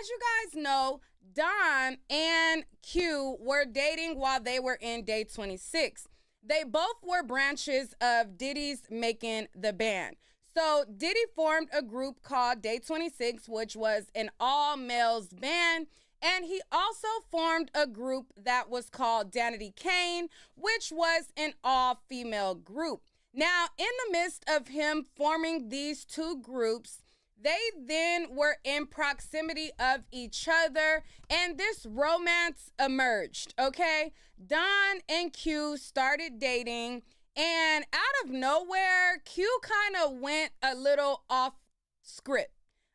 as you guys know, Don and Q were dating while they were in Day 26. They both were branches of Diddy's Making the Band. So Diddy formed a group called Day 26, which was an all-males band. And he also formed a group that was called Danity Kane, which was an all-female group. Now, in the midst of him forming these two groups, they then were in proximity of each other, and this romance emerged, okay? Don and Q started dating, and out of nowhere, Q kind of went a little off script,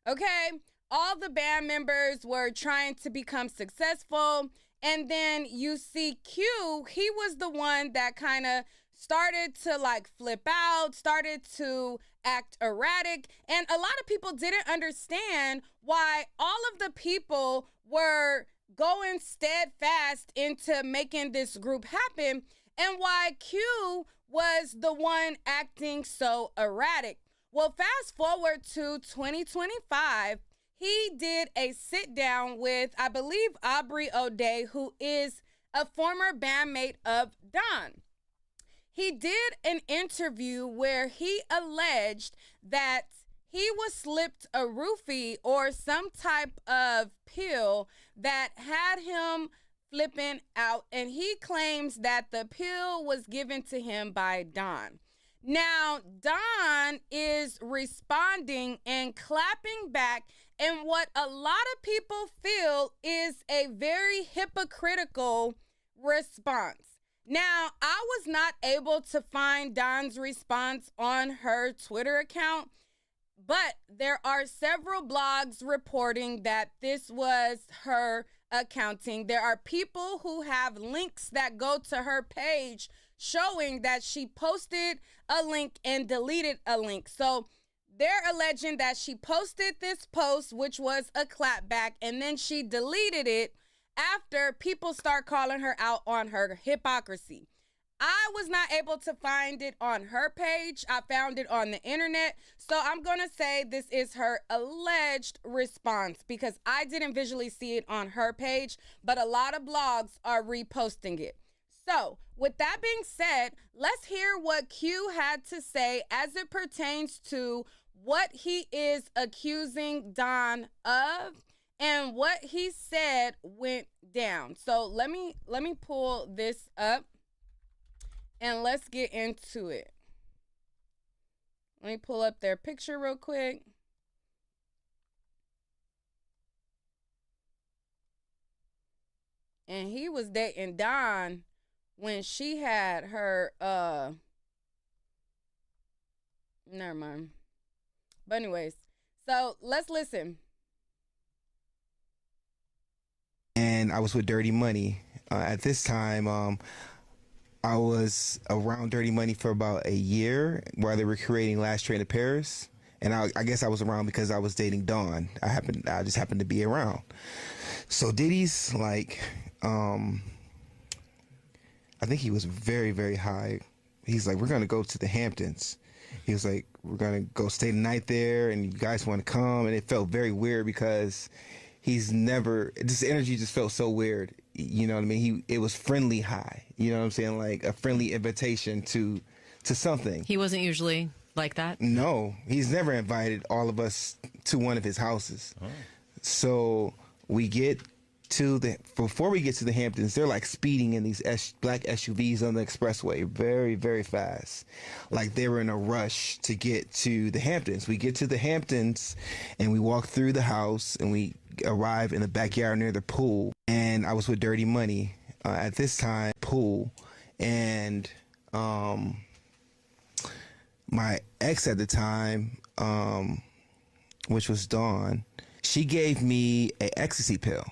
okay? All the band members were trying to become successful, and then you see Q, he was the one that kind of started to like flip out, started to act erratic, and a lot of people didn't understand why all of the people were going steadfast into making this group happen and why Q was the one acting so erratic. Well, fast forward to 2025, he did a sit down with, I believe, Aubrey O'Day, who is a former bandmate of Don. He did an interview where he alleged that he was slipped a roofie or some type of pill that had him flipping out, and he claims that the pill was given to him by Don. Now, Don is responding and clapping back, and what a lot of people feel is a very hypocritical response. Now, I was not able to find Don's response on her Twitter account, but there are several blogs reporting that this was her accounting. There are people who have links that go to her page showing that she posted a link and deleted a link. So they're alleging that she posted this post, which was a clapback, and then she deleted it after people start calling her out on her hypocrisy. I was not able to find it on her page. I found it on the internet. So I'm going to say this is her alleged response because I didn't visually see it on her page, but a lot of blogs are reposting it. So with that being said, let's hear what Q had to say as it pertains to what he is accusing Don of and what he said went down. So let me pull this up and let's get into it. Let me pull up their picture real quick. And he was dating Don when she had her never mind. But anyways, so let's listen. And I was with Dirty Money. At this time, I was around Dirty Money for about a year while they were creating Last Train to Paris. And I guess I was around because I was dating Dawn. I just happened to be around. So Diddy's like, I think he was very, very high. He's like, we're going to go to the Hamptons. He was like, we're going to go stay the night there and you guys want to come. And it felt very weird because this energy just felt so weird. You know what I mean? It was friendly high. You know what I'm saying? Like a friendly invitation to something. He wasn't usually like that? No, he's never invited all of us to one of his houses. Oh. So before we get to the Hamptons, they're like speeding in these black SUVs on the expressway very, very fast. Like they were in a rush to get to the Hamptons. We get to the Hamptons and we walk through the house and we arrive in the backyard near the pool. And I was with Dirty Money at this time, pool. And my ex at the time, which was Dawn, she gave me an ecstasy pill.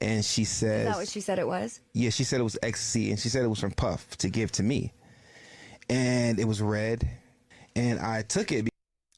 And she says... Is that what she said it was? Yeah, she said it was ecstasy, and she said it was from Puff to give to me. And it was red, and I took it.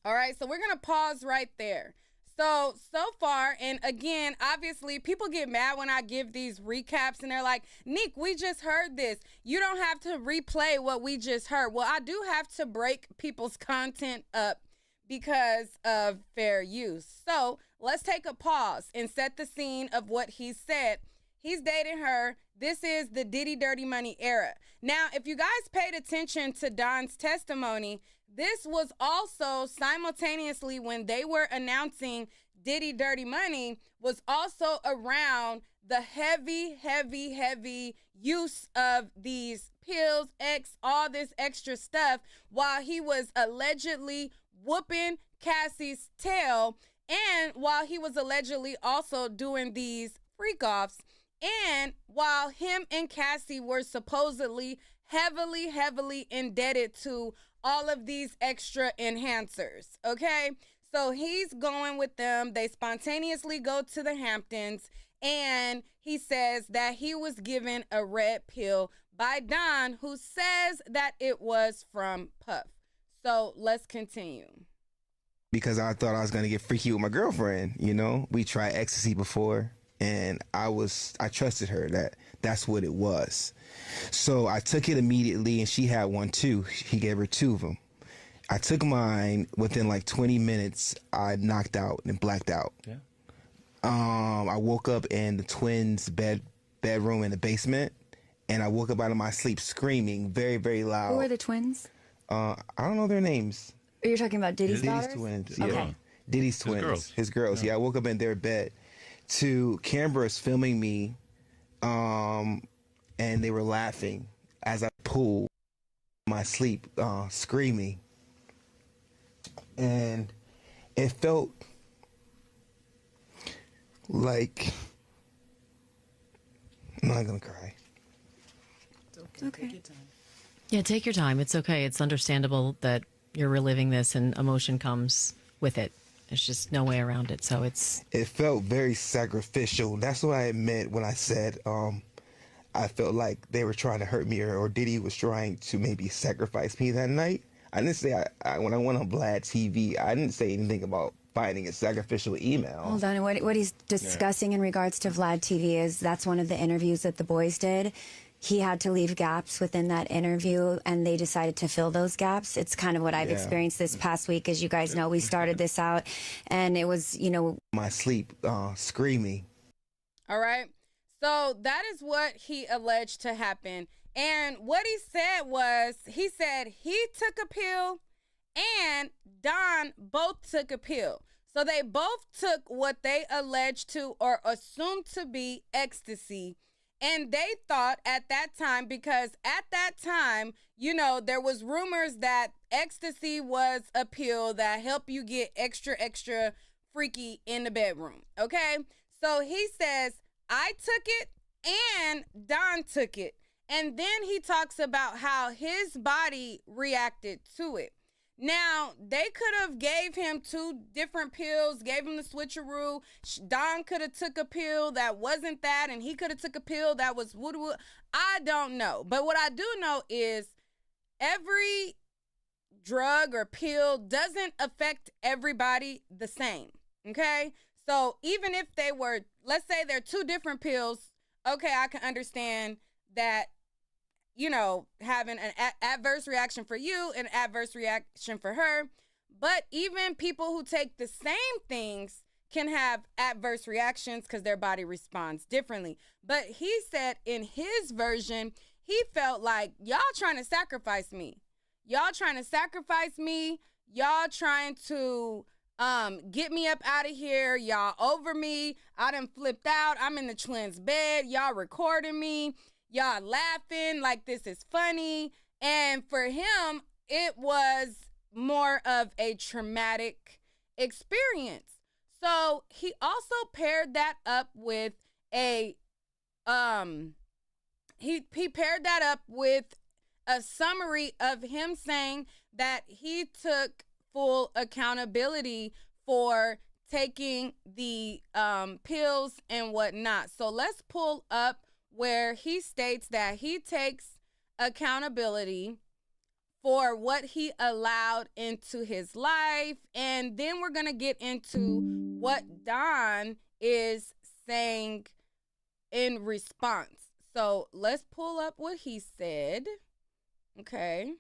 All right, so we're going to pause right there. So far, and again, obviously, people get mad when I give these recaps, and they're like, Nick, we just heard this. You don't have to replay what we just heard. Well, I do have to break people's content up because of fair use. So let's take a pause and set the scene of what he said. He's dating her. This is the Diddy Dirty Money era. Now, if you guys paid attention to Don's testimony, this was also simultaneously when they were announcing Diddy Dirty Money, was also around the heavy use of these pills, all this extra stuff, while he was allegedly whooping Cassie's tail, and while he was allegedly also doing these freak-offs, and while him and Cassie were supposedly heavily indebted to all of these extra enhancers, okay? So he's going with them. They spontaneously go to the Hamptons, and he says that he was given a red pill by Don, who says that it was from Puff. So let's continue. Because I thought I was going to get freaky with my girlfriend, you know? We tried ecstasy before, and I trusted her that's what it was. So I took it immediately, and she had one too. He gave her two of them. I took mine. Within like 20 minutes, I knocked out and blacked out. Yeah. I woke up in the twins' bedroom in the basement, and I woke up out of my sleep screaming very loud. Who are the twins? I don't know their names. Are you talking about Diddy's daughters? Diddy's twins. Okay. Yeah. Diddy's twins. His girls. Yeah. I woke up in their bed to cameras filming me, and they were laughing as I pulled my sleep, screaming. And it felt like, I'm not gonna cry. It's okay. Take your time. Yeah, take your time. It's okay. It's understandable that you're reliving this and emotion comes with it. There's just no way around it. So it felt very sacrificial. That's what I meant when I said I felt like they were trying to hurt me, or Diddy was trying to maybe sacrifice me that night. I didn't say when I went on Vlad TV, I didn't say anything about finding a sacrificial email. Hold on. What he's discussing in regards to Vlad TV is that's one of the interviews that the boys did. He had to leave gaps within that interview, and they decided to fill those gaps. It's kind of what I've experienced this past week. As you guys know, we started this out, and it was, my sleep, screaming. All right. So that is what he alleged to happen. And what he said was, he said he took a pill and Don both took a pill. So they both took what they alleged to or assumed to be ecstasy. And they thought at that time, because at that time, there was rumors that ecstasy was a pill that helped you get extra freaky in the bedroom. Okay. So he says, I took it and Don took it. And then he talks about how his body reacted to it. Now, they could have gave him two different pills, gave him the switcheroo. Don could have took a pill that wasn't that, and he could have took a pill that was wood. I don't know. But what I do know is every drug or pill doesn't affect everybody the same, okay? So even if they were, let's say they're two different pills, okay, I can understand that, having an adverse reaction for you and adverse reaction for her. But even people who take the same things can have adverse reactions because their body responds differently. But he said in his version, he felt like, y'all trying to sacrifice me. Y'all trying to sacrifice me. Y'all trying to get me up out of here. Y'all over me. I done flipped out. I'm in the twins' bed. Y'all recording me. Y'all laughing like this is funny. And for him, it was more of a traumatic experience. So he also paired that up with he paired that up with a summary of him saying that he took full accountability for taking the pills and whatnot. So let's pull up where he states that he takes accountability for what he allowed into his life. And then we're going to get into what Don is saying in response. So let's pull up what he said. Okay.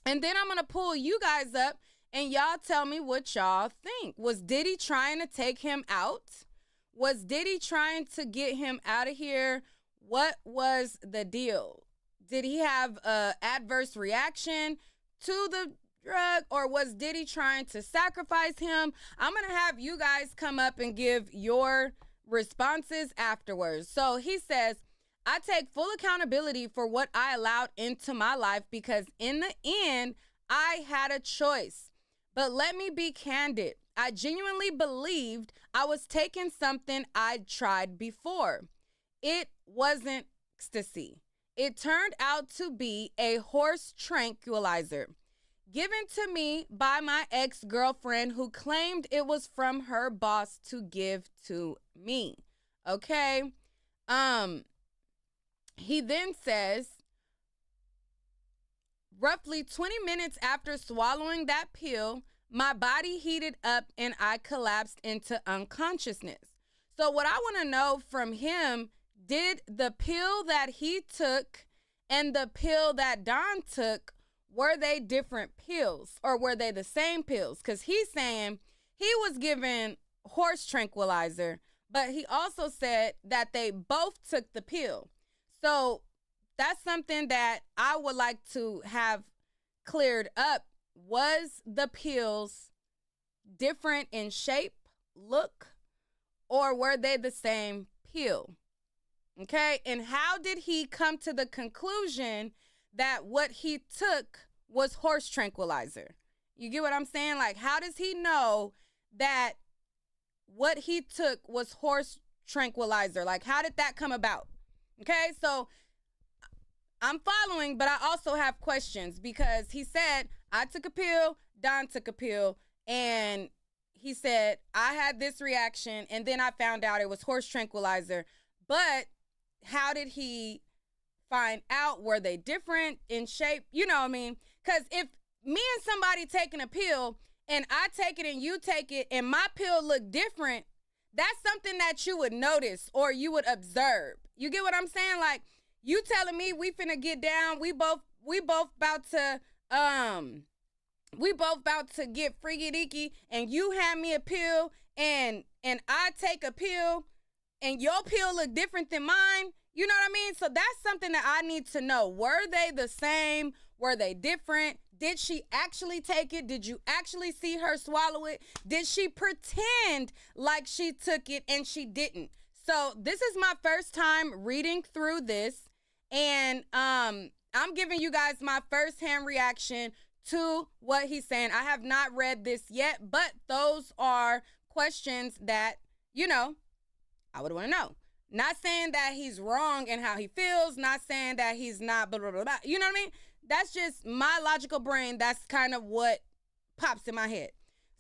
And then I'm going to pull you guys up And y'all tell me what y'all think. Was Diddy trying to take him out? Was Diddy trying to get him out of here? What was the deal? Did he have an adverse reaction to the drug, or was Diddy trying to sacrifice him? I'm going to have you guys come up and give your responses afterwards. So he says, I take full accountability for what I allowed into my life because in the end, I had a choice. But let me be candid. I genuinely believed I was taking something I'd tried before. It wasn't ecstasy. It turned out to be a horse tranquilizer given to me by my ex-girlfriend who claimed it was from her boss to give to me. Okay? He then says, roughly 20 minutes after swallowing that pill, my body heated up and I collapsed into unconsciousness. So what I want to know from him, did the pill that he took and the pill that Don took, were they different pills or were they the same pills? Because he's saying he was given horse tranquilizer, but he also said that they both took the pill. So that's something that I would like to have cleared up. Was the pills different in shape, look, or were they the same pill? Okay, and how did he come to the conclusion that what he took was horse tranquilizer? You get what I'm saying? Like, how does he know that what he took was horse tranquilizer? Like, how did that come about? Okay, so I'm following, but I also have questions because he said, I took a pill, Don took a pill, and he said, I had this reaction, and then I found out it was horse tranquilizer. But how did he find out? Were they different in shape? You know what I mean? Because if me and somebody taking a pill, and I take it and you take it, and my pill look different, that's something that you would notice or you would observe. You get what I'm saying? Like, you telling me we finna get down, we both about to get freaky deaky, and you hand me a pill and I take a pill and your pill look different than mine. You know what I mean? So that's something that I need to know. Were they the same? Were they different? Did she actually take it? Did you actually see her swallow it? Did she pretend like she took it and she didn't? So this is my first time reading through this, and I'm giving you guys my firsthand reaction to what he's saying. I have not read this yet, but those are questions that, you know, I would want to know. Not saying that he's wrong in how he feels, not saying that he's not blah, blah, blah, blah. You know what I mean? That's just my logical brain. That's kind of what pops in my head.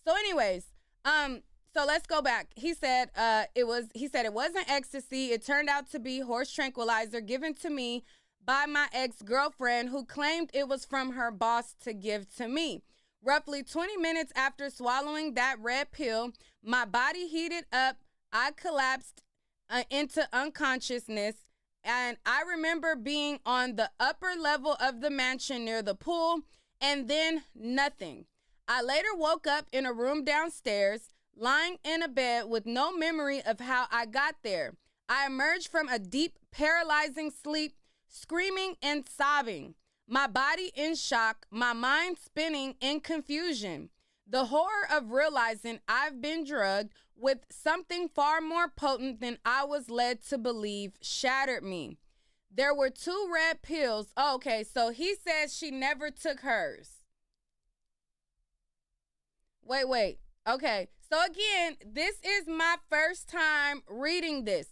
So anyways, so let's go back. He said it wasn't ecstasy. It turned out to be horse tranquilizer given to me by my ex-girlfriend who claimed it was from her boss to give to me. Roughly 20 minutes after swallowing that red pill, my body heated up. I collapsed into unconsciousness, and I remember being on the upper level of the mansion near the pool, and then nothing. I later woke up in a room downstairs, lying in a bed with no memory of how I got there. I emerged from a deep, paralyzing sleep, screaming and sobbing, my body in shock, my mind spinning in confusion. The horror of realizing I've been drugged with something far more potent than I was led to believe shattered me. There were 2 red pills. Oh, okay, so he says she never took hers. Wait. Okay, so again, this is my first time reading this.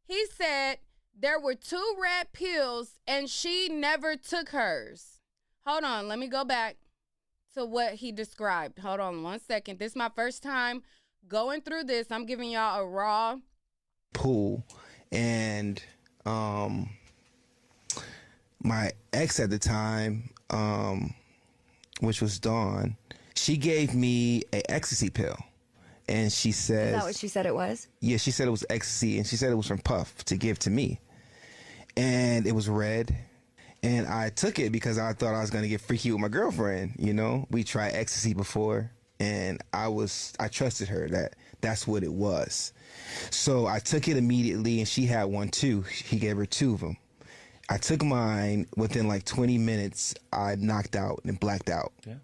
He said there were 2 red pills and she never took hers. Hold on, let me go back to what he described. Hold on one second. This is my first time going through this. I'm giving y'all a raw pool, and my ex at the time, which was Dawn, she gave me a ecstasy pill, and she says, is that what she said it was? Yeah, she said it was ecstasy, and she said it was from Puff to give to me, and it was red, And I took it because I thought I was gonna get freaky with my girlfriend. You know, we tried ecstasy before, and I trusted her that that's what it was. So I took it immediately, and she had one too. He gave her two of them. I took mine. Within like 20 minutes, I knocked out and blacked out. Yeah.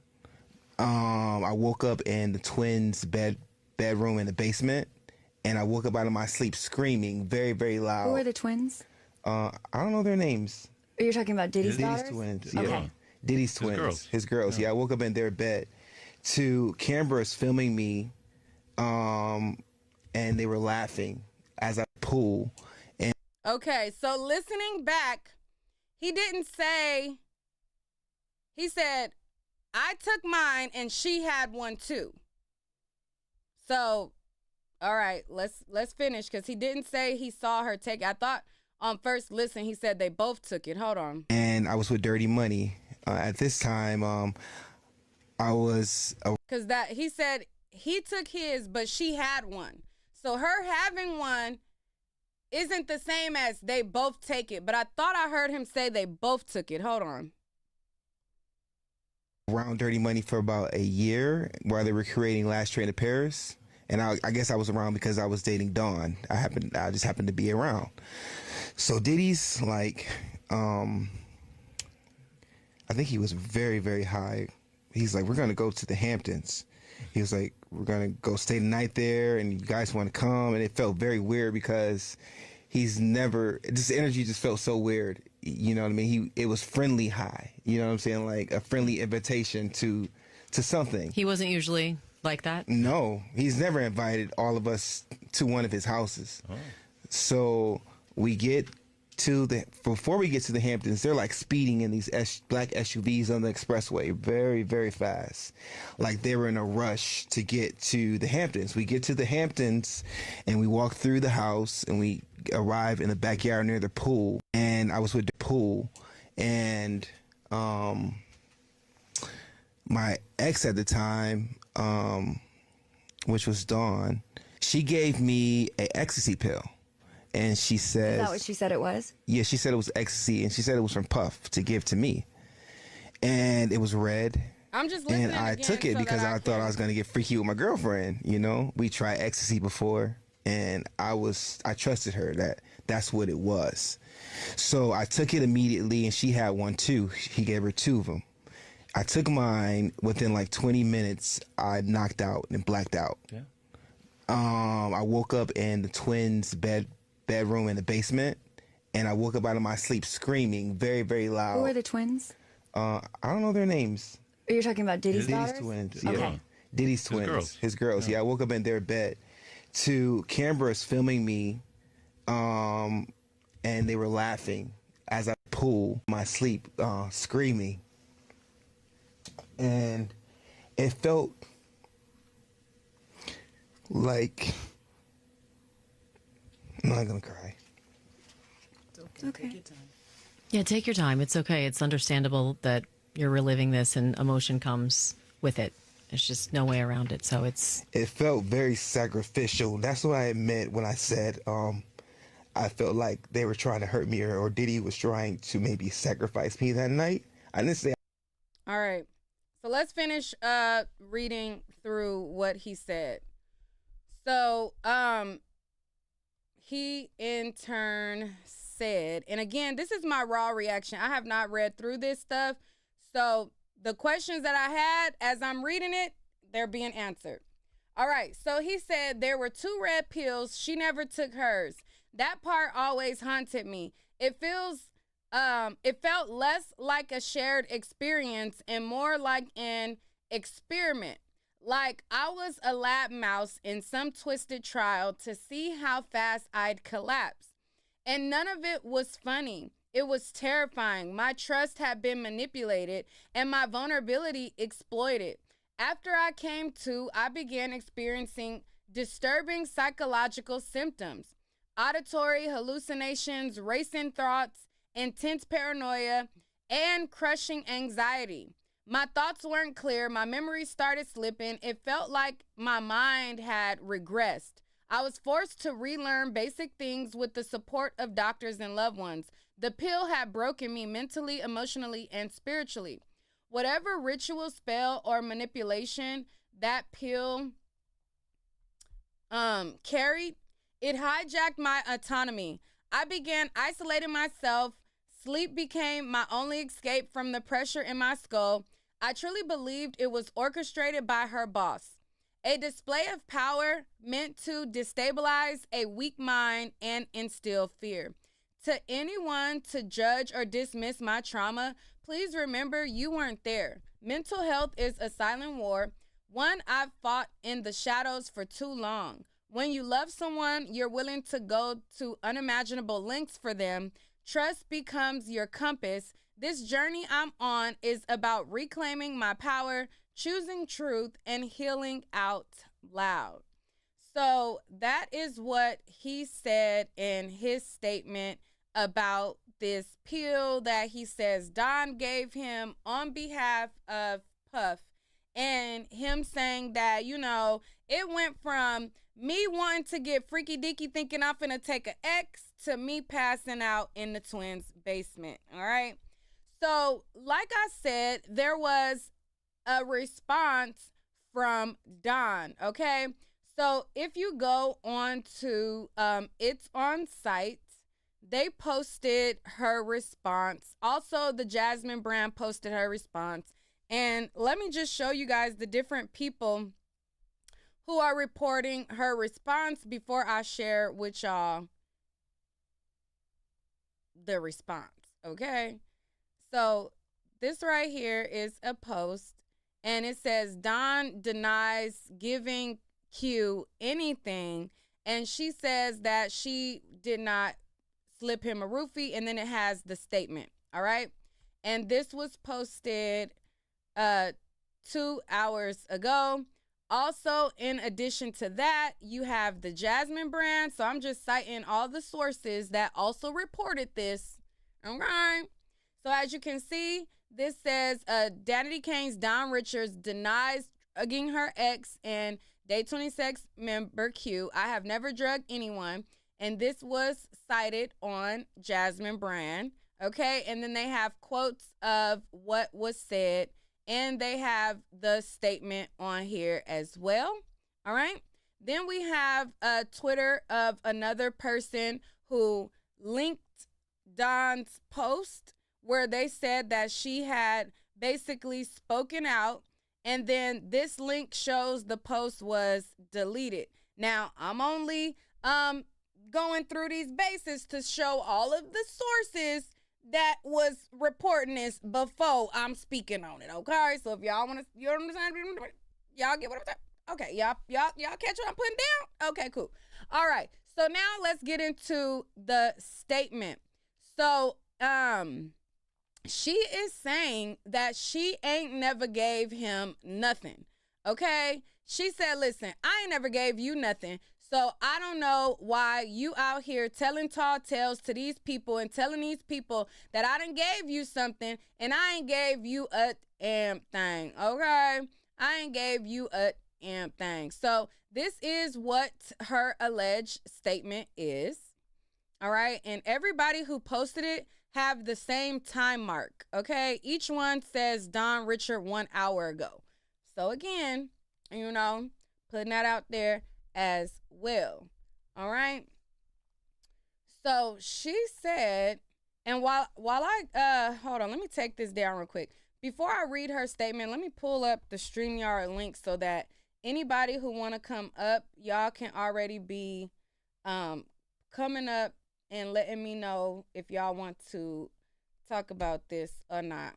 I woke up in the twins' bedroom in the basement, and I woke up out of my sleep screaming very, very loud. Who are the twins? I don't know their names. Are you talking about Diddy's daughters? Diddy's twins. Okay. Yeah. Diddy's twins. His girls. Yeah. I woke up in their bed to cameras filming me, and they were laughing as I pool. And okay, so listening back, he didn't say. He said, "I took mine and she had one too." So, all right, let's finish because he didn't say he saw her take it. I thought on first listen he said they both took it. Hold on. And I was with Dirty Money at this time. I was because that he said he took his, but she had one. So her having one isn't the same as they both take it. But I thought I heard him say they both took it. Hold on. Around Dirty Money for about a year while they were creating Last Train to Paris. And I guess I was around because I was dating Dawn. I just happened to be around. So Diddy's like, I think he was very, very high. He's like, we're going to go to the Hamptons. He was like, we're going to go stay the night there and you guys want to come. And it felt very weird because this energy just felt so weird. You know what I mean? It was friendly high. You know what I'm saying? Like a friendly invitation to something. He wasn't usually like that? No, he's never invited all of us to one of his houses. Oh. So before we get to the Hamptons, they're like speeding in these black SUVs on the expressway very, very fast. Like they were in a rush to get to the Hamptons. We get to the Hamptons and we walk through the house and we arrive in the backyard near the pool. And I was with the pool and my ex at the time, which was Dawn, she gave me an ecstasy pill. And she says... Is that what she said it was? Yeah, she said it was ecstasy, and she said it was from Puff to give to me. And it was red. I'm just listening and I took it because I thought I was going to get freaky with my girlfriend, you know? We tried ecstasy before, and I trusted her that that's what it was. So I took it immediately, and she had one too. He gave her two of them. I took mine. Within like 20 minutes, I knocked out and blacked out. Yeah. I woke up in the twins' bedroom in the basement, and I woke up out of my sleep screaming very, very loud. Who are the twins? I don't know their names. Are you talking about Diddy's daughters? Twins. Okay. Yeah. Diddy's twins. His girls. Yeah. I woke up in their bed to cameras filming me, and they were laughing as I pool my sleep, screaming. And it felt like... I'm not going to cry. It's okay. Take your time. Yeah, take your time. It's okay. It's understandable that you're reliving this and emotion comes with it. There's just no way around it. So it felt very sacrificial. That's what I meant when I said I felt like they were trying to hurt me or Diddy was trying to maybe sacrifice me that night. I didn't say... All right. So let's finish reading through what he said. So, he in turn said, and again, this is my raw reaction. I have not read through this stuff. So the questions that I had as I'm reading it, they're being answered. All right. So he said there were 2 red pills. She never took hers. That part always haunted me. It felt less like a shared experience and more like an experiment. Like I was a lab mouse in some twisted trial to see how fast I'd collapse. And none of it was funny. It was terrifying. My trust had been manipulated and my vulnerability exploited. After I came to, I began experiencing disturbing psychological symptoms, auditory hallucinations, racing thoughts, intense paranoia, and crushing anxiety. My thoughts weren't clear. My memory started slipping. It felt like my mind had regressed. I was forced to relearn basic things with the support of doctors and loved ones. The pill had broken me mentally, emotionally, and spiritually. Whatever ritual, spell, or manipulation that pill carried, it hijacked my autonomy. I began isolating myself. Sleep became my only escape from the pressure in my skull. I truly believed it was orchestrated by her boss. A display of power meant to destabilize a weak mind and instill fear. To anyone to judge or dismiss my trauma, please remember you weren't there. Mental health is a silent war, one I've fought in the shadows for too long. When you love someone, you're willing to go to unimaginable lengths for them. Trust becomes your compass. This journey I'm on is about reclaiming my power, choosing truth, and healing out loud. So that is what he said in his statement about this pill that he says Don gave him on behalf of Puff, and him saying that, you know, it went from me wanting to get freaky deaky thinking I'm finna take an X to me passing out in the twins' basement. All right. So like I said, there was a response from Don. Okay. So if you go on to It's On Site, they posted her response. Also, the Jasmine brand posted her response. And let me just show you guys the different people who are reporting her response before I share with y'all the response, okay? So this right here is a post, and it says, Don denies giving Q anything, and she says that she did not slip him a roofie, and then it has the statement, all right? And this was posted 2 hours ago. Also, in addition to that, you have the Jasmine brand. So I'm just citing all the sources that also reported this, okay? So as you can see, this says Danity Kane's Don Richards denies drugging her ex and Day 26 member Q. I have never drugged anyone. And this was cited on Jasmine brand, okay? And then they have quotes of what was said, and they have the statement on here as well, all right? Then we have a Twitter of another person who linked Don's post where they said that she had basically spoken out, and then this link shows the post was deleted. Now, I'm only going through these bases to show all of the sources that was reporting this before I'm speaking on it, okay? So if y'all want to, you understand, y'all get what I'm saying? Okay, y'all catch what I'm putting down? Okay, cool. All right, so now let's get into the statement. So, she is saying that she ain't never gave him nothing, okay? She said, listen, I ain't never gave you nothing. So I don't know why you out here telling tall tales to these people and telling these people that I done gave you something and I ain't gave you a damn thing, okay? I ain't gave you a damn thing. So this is what her alleged statement is, all right? And everybody who posted it have the same time mark, okay? Each one says Don Richard 1 hour ago. So again, you know, putting that out there as well. All right. So she said, and while I hold on, let me take this down real quick. Before I read her statement, let me pull up the StreamYard link so that anybody who want to come up, y'all can already be coming up and letting me know if y'all want to talk about this or not.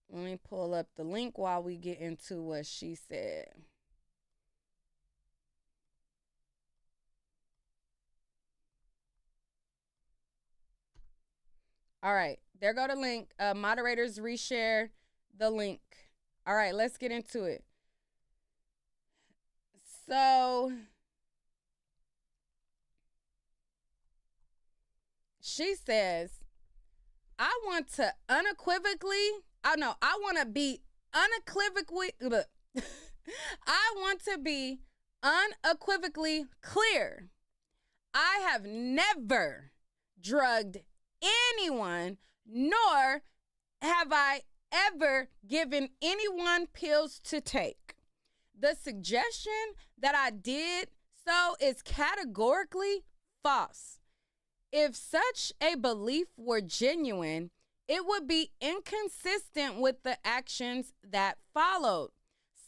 Let me pull up the link while we get into what she said. All right, there go the link. Moderators reshare the link. All right, let's get into it. So she says, I want to be unequivocally clear. I have never drugged anyone, nor have I ever given anyone pills to take. The suggestion that I did so is categorically false. If such a belief were genuine, it would be inconsistent with the actions that followed,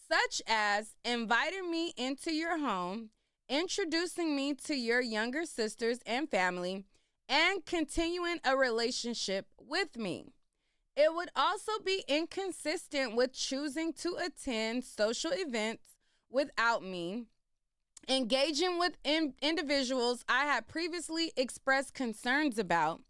such as inviting me into your home, introducing me to your younger sisters and family, and continuing a relationship with me. It would also be inconsistent with choosing to attend social events without me, engaging with individuals I had previously expressed concerns about,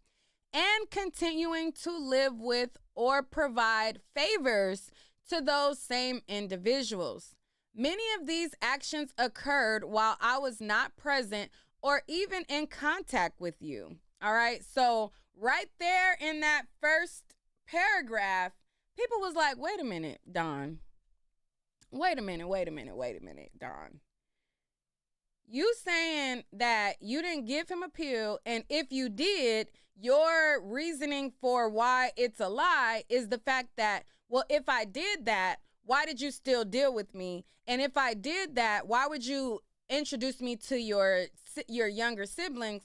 and continuing to live with or provide favors to those same individuals. Many of these actions occurred while I was not present or even in contact with you. All right. So right there in that first paragraph, people was like, wait a minute, Don. Wait a minute, Don. You saying that you didn't give him a pill, and if you did, your reasoning for why it's a lie is the fact that, well, if I did that, why did you still deal with me? And if I did that, why would you introduce me to your younger siblings?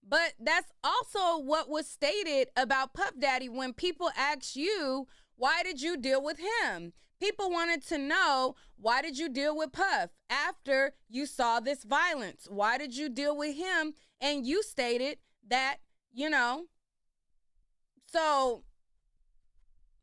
But that's also what was stated about Puff Daddy when people asked you, why did you deal with him? People wanted to know, why did you deal with Puff after you saw this violence? Why did you deal with him? And you stated that, so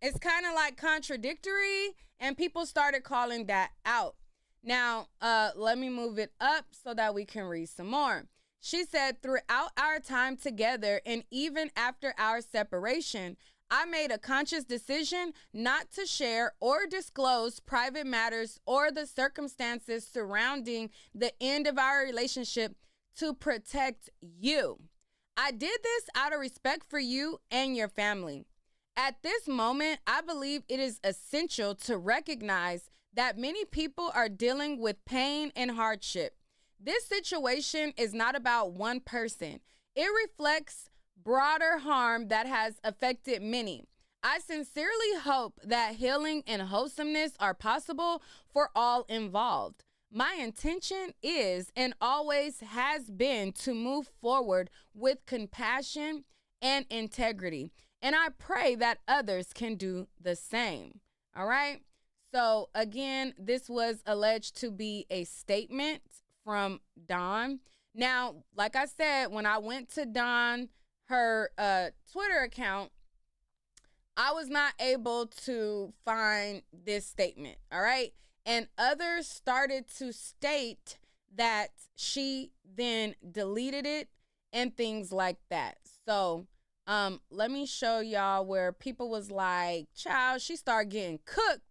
it's kind of like contradictory, and people started calling that out. Now, let me move it up so that we can read some more. She said, throughout our time together and even after our separation, I made a conscious decision not to share or disclose private matters or the circumstances surrounding the end of our relationship to protect you. I did this out of respect for you and your family. At this moment, I believe it is essential to recognize that many people are dealing with pain and hardship. This situation is not about one person. It reflects broader harm that has affected many. I sincerely hope that healing and wholesomeness are possible for all involved. My intention is and always has been to move forward with compassion and integrity, and I pray that others can do the same. All right? So again, this was alleged to be a statement from Dawn. Now, like I said, when I went to Dawn, her Twitter account, I was not able to find this statement, all right? And others started to state that she then deleted it and things like that. So let me show y'all where people was like, child, she started getting cooked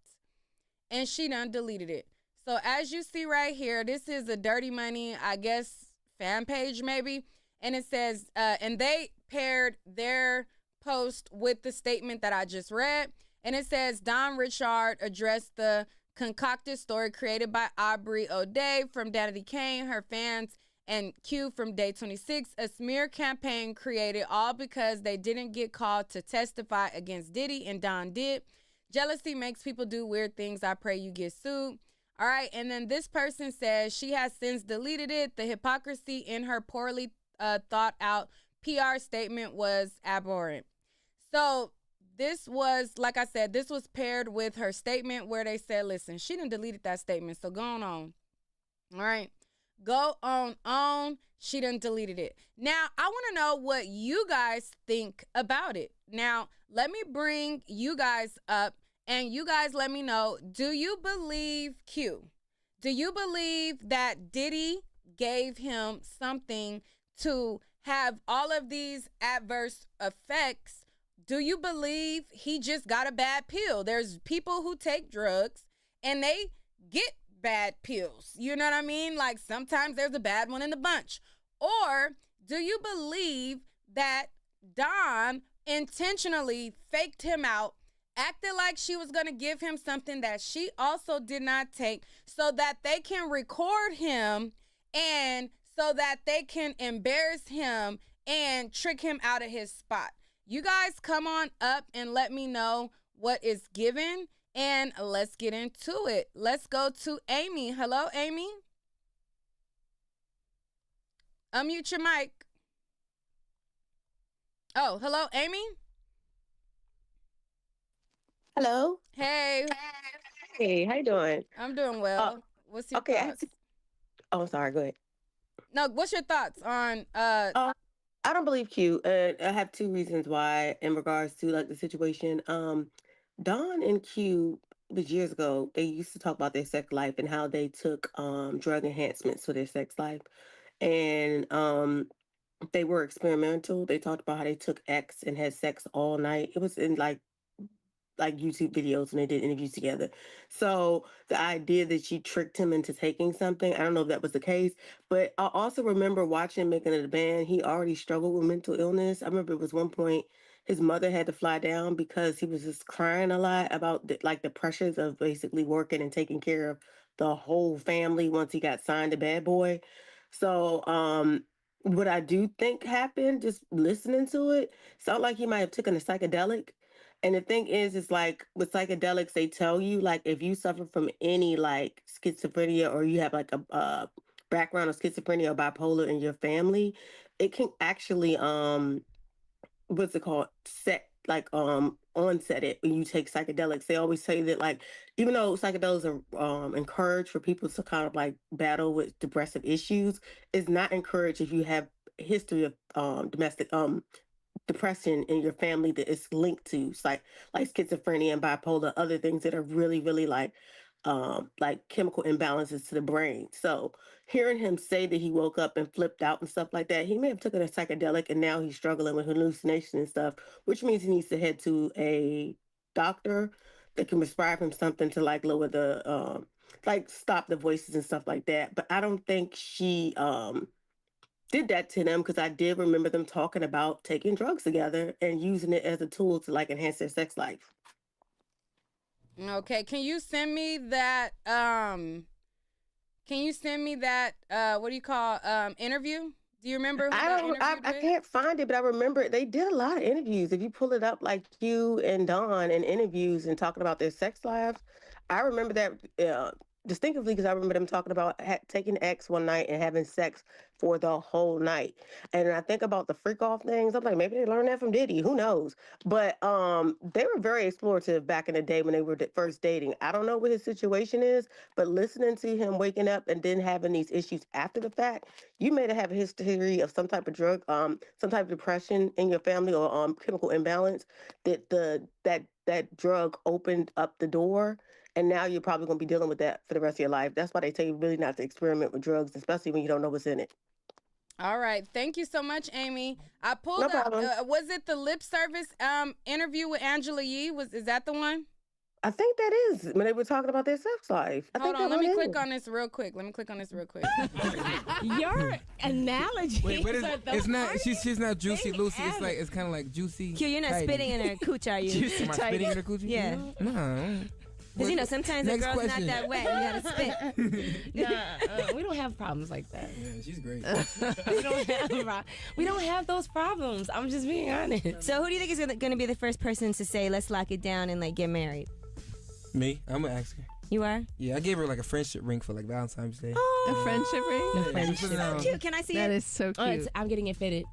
and she done deleted it. So as you see right here, this is a Dirty Money, I guess, fan page maybe. And it says, and they paired their post with the statement that I just read. And it says, Don Richard addressed the concocted story created by Aubrey O'Day from Diddy Kane, her fans, and Q from Day 26, a smear campaign created all because they didn't get called to testify against Diddy and Don did. Jealousy makes people do weird things. I pray you get sued. All right, and then this person says she has since deleted it. The hypocrisy in her poorly thought out PR statement was abhorrent. So this was, like I said, this was paired with her statement where they said, listen, she done deleted that statement, so go on. All right, go on. She done deleted it. Now, I want to know what you guys think about it. Now, let me bring you guys up. And you guys let me know, do you believe Q? Do you believe that Diddy gave him something to have all of these adverse effects? Do you believe he just got a bad pill? There's people who take drugs and they get bad pills. You know what I mean? Like sometimes there's a bad one in the bunch. Or do you believe that Dawn intentionally faked him out, acted like she was going to give him something that she also did not take so that they can record him and so that they can embarrass him and trick him out of his spot. You guys come on up and let me know what is given, and let's get into it. Let's go to Amy. Hello, Amy. Unmute your mic. Oh, hello, Amy. Hello. Hey. Hey, how you doing? I'm doing well. What's your thoughts? Oh, sorry. Go ahead. No, what's your thoughts on I don't believe Q. I have two reasons why in regards to like the situation. Don and Q, it was years ago, they used to talk about their sex life and how they took drug enhancements for their sex life. And they were experimental. They talked about how they took X and had sex all night. It was in like YouTube videos, and they did interviews together. So the idea that she tricked him into taking something, I don't know if that was the case, but I also remember watching him making it a band. He already struggled with mental illness. I remember it was one point his mother had to fly down because he was just crying a lot about the pressures of basically working and taking care of the whole family once he got signed to Bad Boy. So what I do think happened, just listening to it, sounded like he might have taken a psychedelic. And the thing is like with psychedelics, they tell you like if you suffer from any like schizophrenia or you have like a background of schizophrenia or bipolar in your family, it can actually what's it called, onset it when you take psychedelics. They always say that like even though psychedelics are encouraged for people to kind of like battle with depressive issues, it's not encouraged if you have a history of domestic depression in your family that is linked to like schizophrenia and bipolar, other things that are really, really like chemical imbalances to the brain. So hearing him say that he woke up and flipped out and stuff like that, he may have taken a psychedelic and now he's struggling with hallucination and stuff, which means he needs to head to a doctor that can prescribe him something to like lower the stop the voices and stuff like that. But I don't think she did that to them, because I did remember them talking about taking drugs together and using it as a tool to like enhance their sex life. Okay, can you send me that what do you call interview? Do you remember who I can't find it, but I remember they did a lot of interviews. If you pull it up, like Q and Dawn in interviews and talking about their sex lives, I remember that distinctively, because I remember them talking about taking X one night and having sex for the whole night. And I think about the freak off things. I'm like, maybe they learned that from Diddy. Who knows? But they were very explorative back in the day when they were first dating. I don't know what his situation is, but listening to him waking up and then having these issues after the fact, you may have a history of some type of drug, some type of depression in your family, or chemical imbalance that drug opened up the door. And now you're probably going to be dealing with that for the rest of your life. That's why they tell you really not to experiment with drugs, especially when you don't know what's in it. All right. Thank you so much, Amy. I pulled up, was it the lip service interview with Angela Yee? Is that the one? I think that is when they were talking about their sex life. Hold on, let me click on this real quick. Your analogy. Wait, it's not. She's not Juicy Lucy. It's kind of like Juicy. Q, you're not spitting in her cooch, are you? Am I spitting in her coochie? Yeah. No. Because sometimes a girl's not that wet. You gotta spit. Nah, we don't have problems like that. Yeah, she's great. we don't have those problems. I'm just being honest. So who do you think is going to be the first person to say, let's lock it down and like get married? Me? I'm gonna ask her. You are? Yeah, I gave her like a friendship ring for like Valentine's Day. Oh, a friendship ring? A friendship so cute. Can I see That it? is so cute. I'm getting it fitted.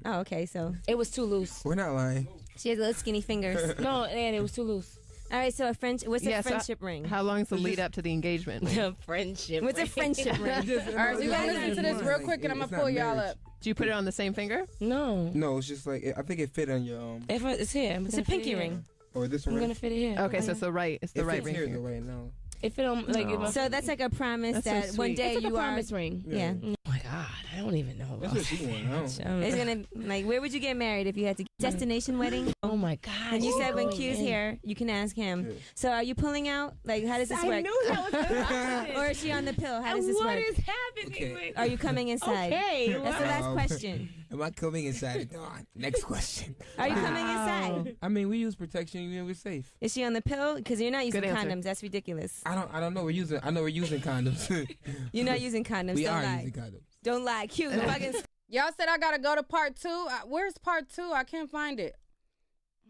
Oh, okay. So it was too loose. We're not lying. She has little skinny fingers. No, and it was too loose. All right, so what's a friendship ring? How long is the lead up to the engagement? Friendship What's a friendship ring? All right, so you're going to listen to this real quick, and I'm going to pull y'all up. Do you put it on the same finger? No. No, it's just like, I think it fit on your... It's here. It's a pinky ring. Or this one? I'm going to fit it here. Okay, so it's the right ring finger. Here right now. It fit on, like... So that's like a promise that one day it's like you a promise ring. Yeah. Oh my God, I don't even know. That's what she wants. It's gonna where would you get married if you had to destination wedding? Oh my God. And you said when Q's here, you can ask him. Yeah. So are you pulling out? Like, how does this work? I knew that was gonna happen. Or is she on the pill? How does this work? What is happening? Okay. Are you coming inside? Okay. That's the last question. Am I coming inside? Next question. Are you coming inside? I mean, we use protection. You know, we're safe. Is she on the pill? Because you're not using condoms. That's ridiculous. I don't know. I know we're using condoms. You're not using condoms. We Don't are lie. using condoms. Don't lie. Q, fucking Y'all said I gotta go to part 2. Where's part 2? I can't find it.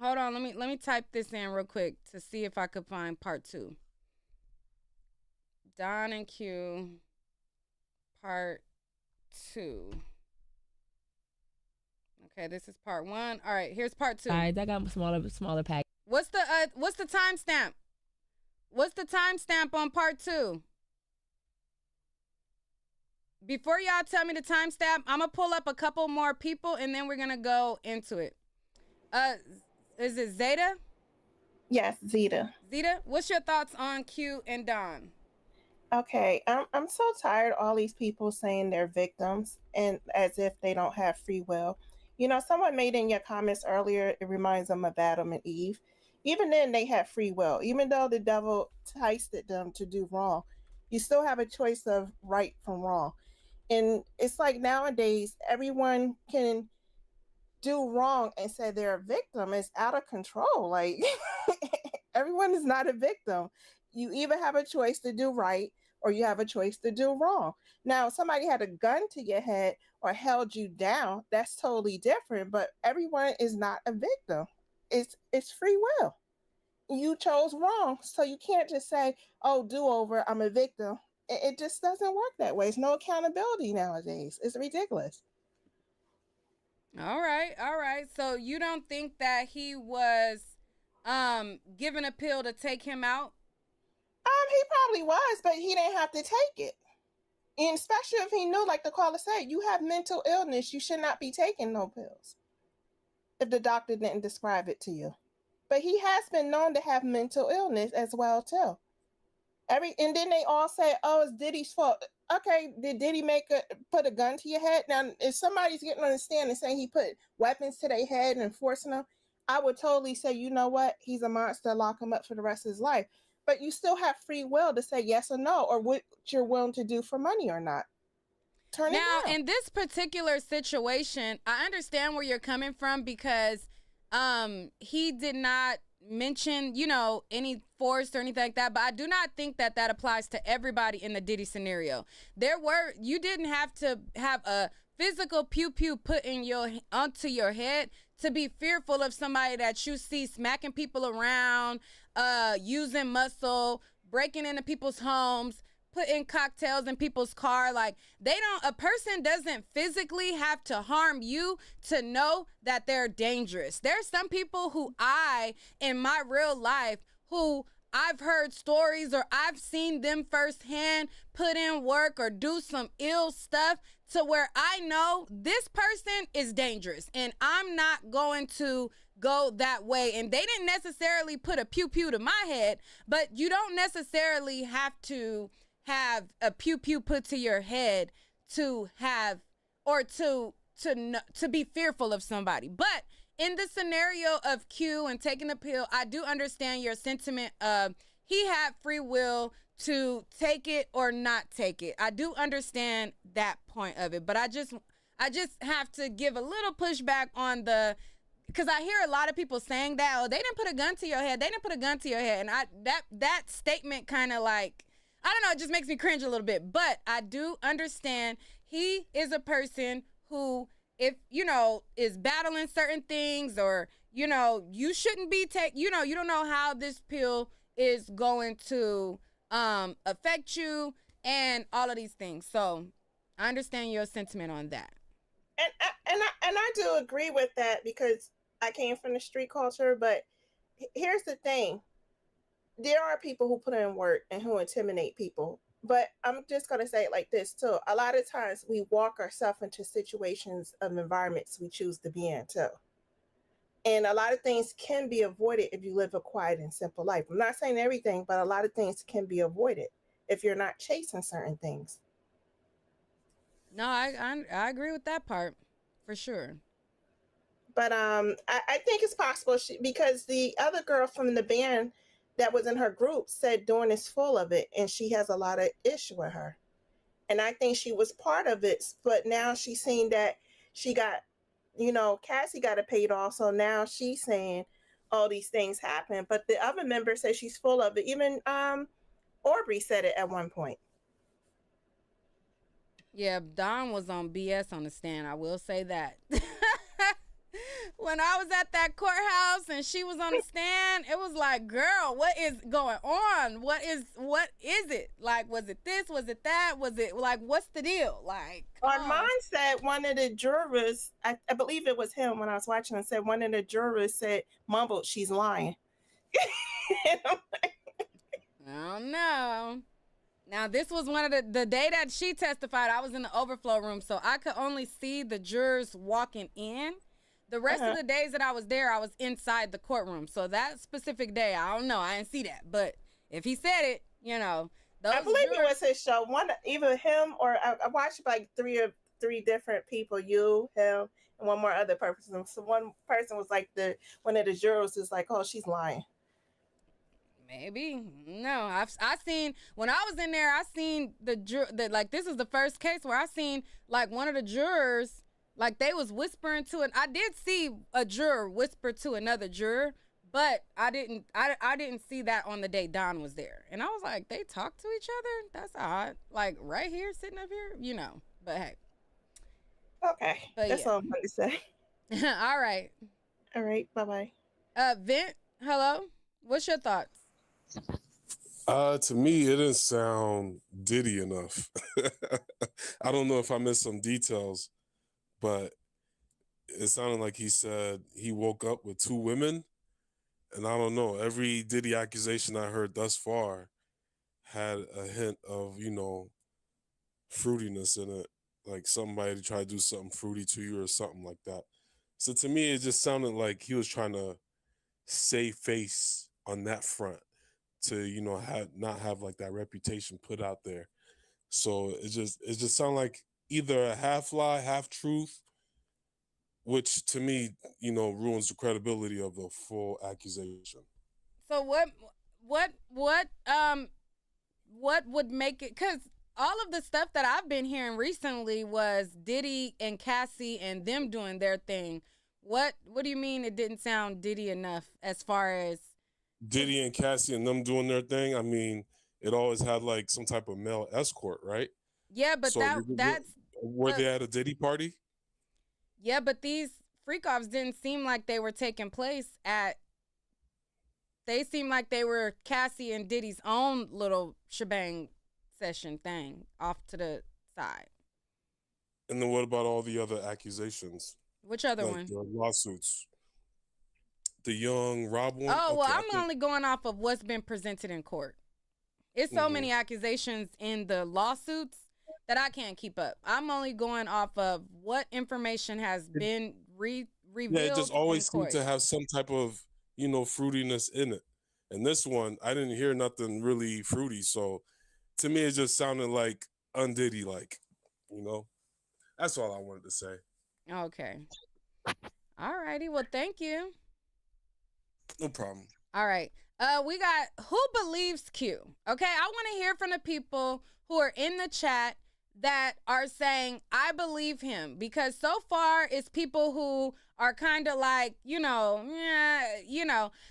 Hold on, let me type this in real quick to see if I could find part 2. Don and Q, part 2. Okay, this is part 1. All right, here's part 2. All right, that got smaller pack. What's the timestamp? What's the timestamp on part 2? Before y'all tell me the timestamp, I'm gonna pull up a couple more people and then we're gonna go into it. Is it Zeta? Yes, Zeta. Zeta, what's your thoughts on Q and Don? Okay, I'm so tired of all these people saying they're victims and as if they don't have free will. You know, someone made in your comments earlier, it reminds them of Adam and Eve. Even then, they have free will. Even though the devil enticed them to do wrong, you still have a choice of right from wrong. And it's like nowadays, everyone can do wrong and say they're a victim. It's out of control. Like, everyone is not a victim. You either have a choice to do right or you have a choice to do wrong. Now, if somebody had a gun to your head or held you down, that's totally different. But everyone is not a victim. It's free will. You chose wrong. So you can't just say, oh, do-over, I'm a victim. It just doesn't work that way. There's no accountability nowadays. It's ridiculous. All right. So you don't think that he was given a pill to take him out? He probably was, but he didn't have to take it. And especially if he knew, like the caller said, you have mental illness, you should not be taking no pills if the doctor didn't describe it to you. But he has been known to have mental illness as well too. And then they all say, oh, it's Diddy's fault. Okay, did Diddy put a gun to your head? Now, if somebody's getting on the stand and saying he put weapons to their head and forcing them, I would totally say, you know what? He's a monster, lock him up for the rest of his life. But you still have free will to say yes or no, or what you're willing to do for money or not. Turn it down. Now, in this particular situation, I understand where you're coming from because he did not mention, any force or anything like that, but I do not think that applies to everybody in the Diddy scenario. You didn't have to have a physical pew-pew put onto your head to be fearful of somebody that you see smacking people around, using muscle, breaking into people's homes, putting cocktails in people's car. Like, a person doesn't physically have to harm you to know that they're dangerous. There's some people who in my real life, who I've heard stories or I've seen them firsthand put in work or do some ill stuff to where I know this person is dangerous and I'm not going to go that way. And they didn't necessarily put a pew-pew to my head, but you don't necessarily have to have a pew-pew put to your head to have or to be fearful of somebody. But in the scenario of Q and taking the pill, I do understand your sentiment of he had free will to take it or not take it. I do understand that point of it, but I just have to give a little pushback on because I hear a lot of people saying that, oh, they didn't put a gun to your head. They didn't put a gun to your head. And that statement kind of like, I don't know, it just makes me cringe a little bit. But I do understand he is a person who, if, is battling certain things or, you shouldn't be you don't know how this pill is going to affect you and all of these things. So I understand your sentiment on that. And I do agree with that because I came from the street culture, but here's the thing. There are people who put in work and who intimidate people. But I'm just going to say it like this, too. A lot of times we walk ourselves into situations of environments we choose to be in, too. And a lot of things can be avoided if you live a quiet and simple life. I'm not saying everything, but a lot of things can be avoided if you're not chasing certain things. No, I agree with that part, for sure. But I think it's possible because the other girl from the band that was in her group said Dawn is full of it and she has a lot of issue with her. And I think she was part of it, but now she's saying that she got, Cassie got it paid off. So now she's saying all these things happen. But the other member says she's full of it. Even Aubrey said it at one point. Yeah, Don was on BS on the stand. I will say that. When I was at that courthouse and she was on the stand, it was like, girl, what is going on? What is it? Like, was it this? Was it that? Was it like, what's the deal? Like, on mine said one of the jurors, I believe it was him when I was watching it, said one of the jurors said, mumbled, she's lying. I don't know. Now, this was one of the day that she testified, I was in the overflow room, so I could only see the jurors walking in. The rest of the days that I was there, I was inside the courtroom. So that specific day, I don't know. I didn't see that. But if he said it, you know. I believe it was his show. Either him or I watched like three different people, you, him, and one more other person. So one person was like one of the jurors is like, oh, she's lying. Maybe. No, I seen, when I was in there, I seen like, this is the first case where I seen like one of the jurors, like they was whispering to it. I did see a juror whisper to another juror, but I didn't see that on the day Don was there. And I was like, they talk to each other? That's odd. Like right here, sitting up here, you know. But hey. Okay. But that's all I'm going to say. All right. All right. Bye-bye. Vint, hello. What's your thoughts? To me, it didn't sound Diddy enough. I don't know if I missed some details, but it sounded like he said he woke up with 2 women. And I don't know, every Diddy accusation I heard thus far had a hint of, you know, fruitiness in it. Like somebody tried to do something fruity to you or something like that. So to me, it just sounded like he was trying to save face on that front to, you know, not have like that reputation put out there. So it just sounded like either a half lie, half truth, which to me, you know, ruins the credibility of the full accusation. So what would make it, because all of the stuff that I've been hearing recently was Diddy and Cassie and them doing their thing. What do you mean it didn't sound Diddy enough as far as Diddy and Cassie and them doing their thing? I mean, it always had like some type of male escort, right? Yeah, but so were they at a Diddy party? Yeah, but these freak-offs didn't seem like they were taking place they seemed like they were Cassie and Diddy's own little shebang session thing off to the side. And then what about all the other accusations? Which other like one? The lawsuits. The young Rob one? Oh, well, I'm only going off of what's been presented in court. It's so many accusations in the lawsuits that I can't keep up. I'm only going off of what information has been revealed. Yeah, it just always seems to have some type of, you know, fruitiness in it. And this one, I didn't hear nothing really fruity. So to me, it just sounded like undiddy, like, you know. That's all I wanted to say. Okay. All righty. Well, thank you. No problem. All right. We got Who Believes Q. Okay, I want to hear from the people who are in the chat that are saying, I believe him. Because so far, it's people who are kind of like, you know.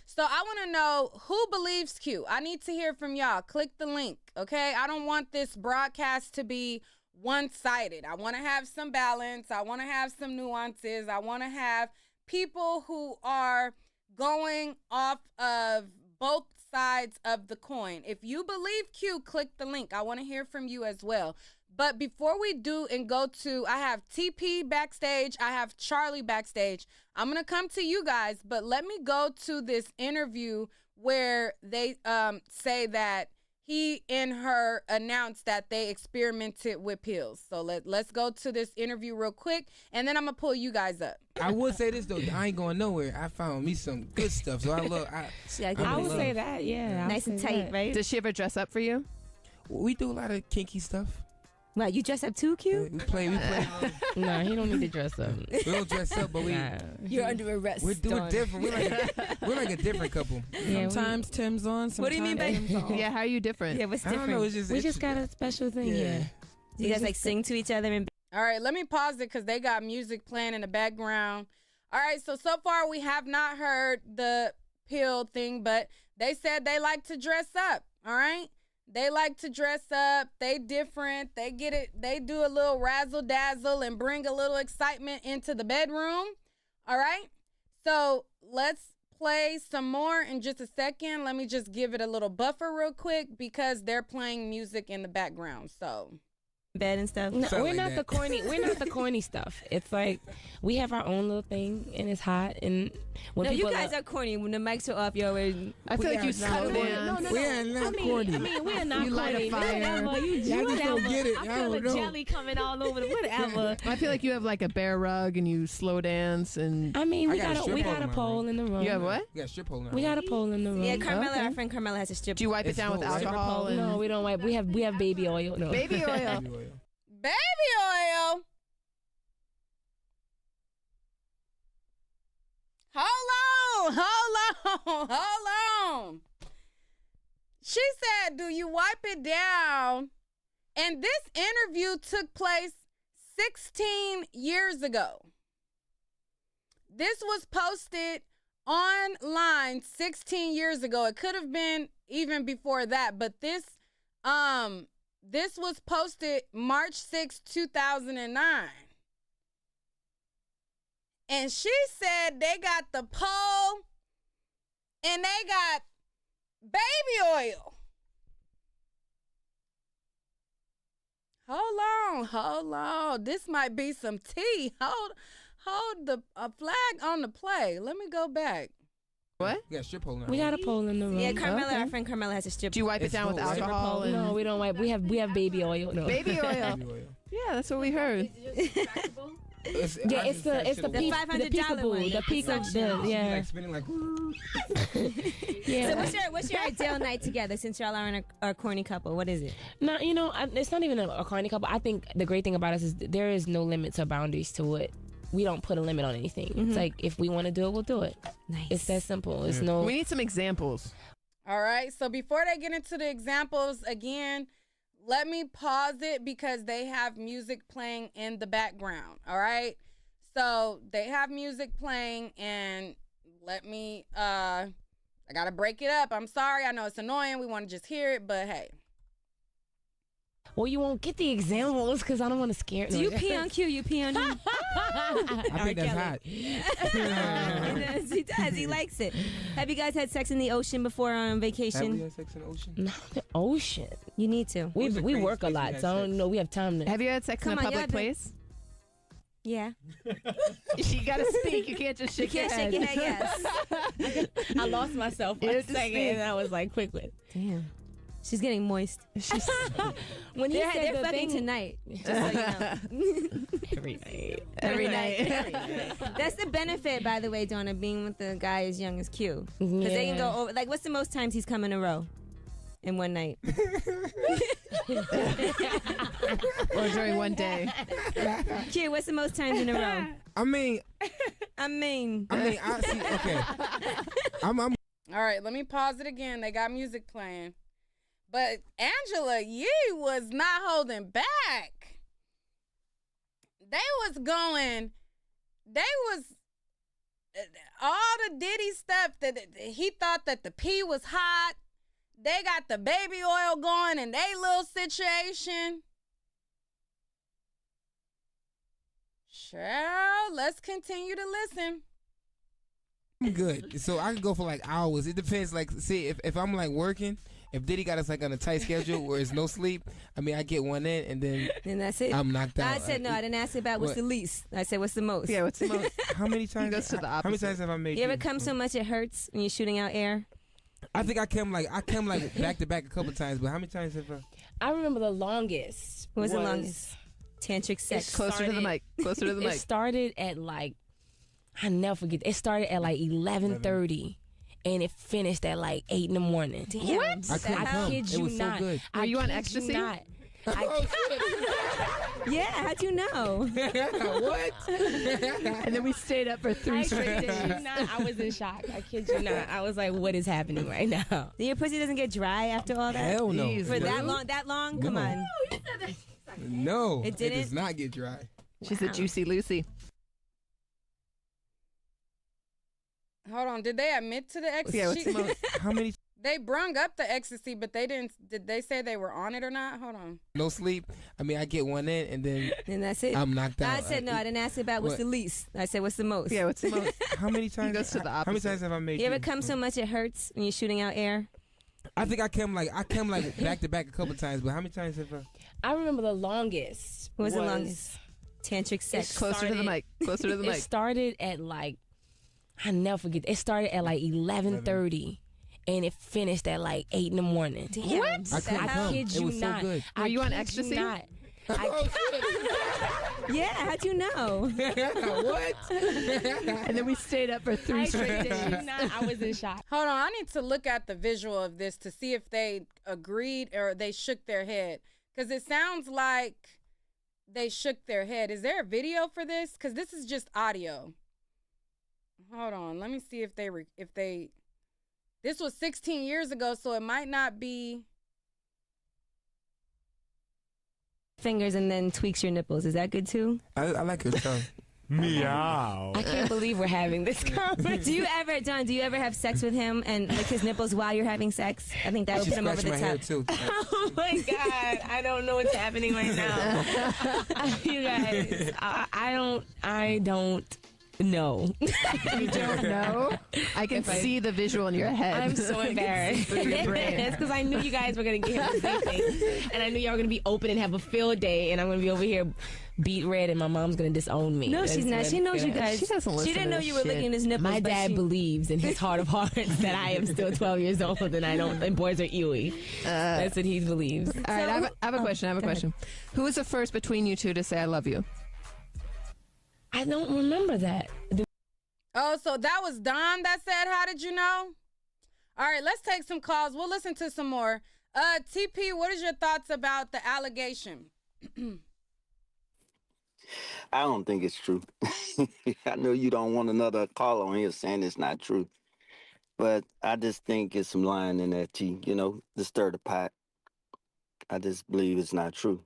So I want to know who believes Q. I need to hear from y'all. Click the link, okay? I don't want this broadcast to be one-sided. I want to have some balance. I want to have some nuances. I want to have people who are going off of both sides of the coin. If you believe Q, click the link. I want to hear from you as well. But before we do and go to, I have TP backstage, I have Charlie backstage. I'm going to come to you guys, but let me go to this interview where they say that he and her announced that they experimented with pills. So let's go to this interview real quick, and then I'm going to pull you guys up. I would say this, though. I ain't going nowhere. I found me some good stuff, so I would say that, yeah. Nice and tight, right? Does she ever dress up for you? We do a lot of kinky stuff. Well, you dress up too, Q? We play. No, he don't need to dress up. We don't dress up, but You're under arrest. We're different. We're like a different couple. Yeah, sometimes Tim's on. What do you mean by? Yeah, how are you different? Yeah, what's different? I don't know. We just got a special thing here. You guys like sing to each other and. All right, let me pause it because they got music playing in the background. All right, so far we have not heard the pill thing, but they said they like to dress up. All right. They like to dress up. They different. They get it. They do a little razzle dazzle and bring a little excitement into the bedroom. All right. So let's play some more in just a second. Let me just give it a little buffer real quick because they're playing music in the background. So bed and stuff. No, we're like not that. the corny. We're not the corny stuff. It's like we have our own little thing, and it's hot. And when No, you people guys are corny. When the mics are off, you're always. I feel like you slow down. We are not corny. I mean, we're not You light a corny. fire. Whatever. Y'all just don't get it. I Y'all feel don't the know. jelly coming all over the whatever. I feel like you have like a bear rug and you slow dance and I mean, I we got a got strip a pole in my pole room. in the room. you have what? You got strip hole now. We got a pole in the room. Yeah, Carmela, Okay. our friend Carmela has a strip. Do you wipe it It's down with full, right? alcohol? And No, we don't wipe. We have baby oil. No. baby oil. Baby oil. baby oil. Hold on. She said, do you wipe it down? And this interview took place 16 years ago. This was posted online 16 years ago. It could have been even before that, but this was posted March 6, 2009. And she said they got the pole and they got baby oil. Hold on. This might be some tea. Hold the flag on the play. Let me go back. What? You got strip hole now. We got a pole in the room. Yeah, Carmela, Okay. our friend Carmela has a strip. Do you wipe it It's down with full, right? alcohol? And No, we don't wipe. We have baby oil. No. baby oil. Baby oil. Yeah, that's what we heard. Yeah, it's the The $500 peekaboo, one. the peekaboo. Yeah. Like spinning like. Yeah. So what's your ideal night together? Since y'all are in a corny couple, what is it? No, it's not even a corny couple. I think the great thing about us is there is no limits or boundaries to it. We don't put a limit on anything. It's like if we want to do it, we'll do it. Nice. It's that simple. It's no. We need some examples. All right. So before they get into the examples again, let me pause it because they have music playing in the background. All right. So they have music playing and let me, I got to break it up. I'm sorry. I know it's annoying. We want to just hear it, but hey. Well, you won't get the examples because I don't want to scare. Do you pee on cue? You pee on him? I think that's hot. He does. He likes it. Have you guys had sex in the ocean before on Have we vacation? had sex in the ocean? No, the ocean. You need to. We What's the we work a craziest lot, place so I you had don't sex? know. We have time to. Have you had sex Come in a on, you public have been- place? Yeah. You gotta speak. You can't just You shake your can't head. shake your head, yes. I lost myself for You a have to second, speak. and I was like, quick with. Damn. She's getting moist. When he They're said the fucking thing tonight. Just so you know. every night. Every night. That's the benefit, by the way, Donna, being with the guy as young as Q. Because they can go over. Like, what's the most times he's come in a row in one night? Or during one day. Q, what's the most times in a row? I mean, I I see. Okay. I'm All right, let me pause it again. They got music playing. But Angela Yee was not holding back. They was all the Diddy stuff that he thought that the pee was hot. They got the baby oil going in their little situation. Sure, let's continue to listen. good. So I can go for like hours. It depends. Like, see, if I'm like working, if Diddy got us like on a tight schedule where it's no sleep, I mean, I get one in and then And that's it. I'm knocked out. I said no. I didn't ask you about what's What? the least. I said what's the most. Yeah, what's the most? How many times? goes to the How many opposite. times have I made? You ever come so much it hurts when you're shooting out air? I think I came like back to back a couple times. But how many times have I? I remember the longest. What was the longest? Tantric sex. Closer to the mic. Closer to the It mic. started at like, I never forget. It started at like 11:30, and it finished at like 8 in the morning. Damn. What? I couldn't I come. kid It you was so not. good. I Were you on kid you ecstasy? not. Yeah, how'd you know? What? And then we stayed up for 3 I straight kid you days. not. I was in shock. I kid you not. I was like, what is happening right now? Your pussy doesn't get dry after all that? Hell no. Jeez, For that No. long? That long? Come No. on. No, It didn't? does not get dry. She's a juicy Lucy. Hold on, did they admit to the ex? Yeah, what's the most? How many? They brung up the ecstasy, but they didn't. Did they say they were on it or not? Hold on. No sleep. I mean, I get one in, and then that's it. I'm knocked out. I said no. I didn't ask about what's the least. I said what's the most. Yeah, what's the most? How many times? He goes to the How many times have I made? You ever come so much it hurts when you're shooting out air? I think I come like back to back a couple times, but how many times have I? I remember the longest. What was the longest? Tantric sex. Closer to the mic. Closer to the mic. It started at like, I never forget. It started at like 11:30. And it finished at like 8 in the morning. Damn. What? I kid you It was not. so good. Were you on kid ecstasy? Not. Yeah, how'd you know? What? And then we stayed up for 3 straight days. I was in shock. Hold on, I need to look at the visual of this to see if they agreed or they shook their head. Because it sounds like they shook their head. Is there a video for this? Because this is just audio. Hold on, let me see if they. This was 16 years ago, so it might not be. Fingers and then tweaks your nipples. Is that good too? I like your tongue. Meow. I can't believe we're having this conversation. Do you ever have sex with him and lick his nipples while you're having sex? I think that would put him over the my hair top. too. Oh my God. I don't know what's happening right now. You guys, I don't know. You don't know? I can see the visual in your head. I'm so embarrassed. Through your brain. It's because I knew you guys were going to get him the same thing. And I knew y'all were going to be open and have a field day. And I'm going to be over here beat red and my mom's going to disown me. No, she's not. She knows you guys. She doesn't listen She didn't to know this you were shit. licking his nipples. My but dad she- believes in his heart of hearts that I am still 12 years old and boys are ewy. That's what he believes. All right, I have a question. I have a question. Who was the first between you two to say I love you? I don't remember that. Oh, so that was Don that said, how did you know? All right, let's take some calls. We'll listen to some more. TP, what is your thoughts about the allegation? I don't think it's true. I know you don't want another call on here saying it's not true. But I just think it's some lying in that tea, to stir the pot. I just believe it's not true.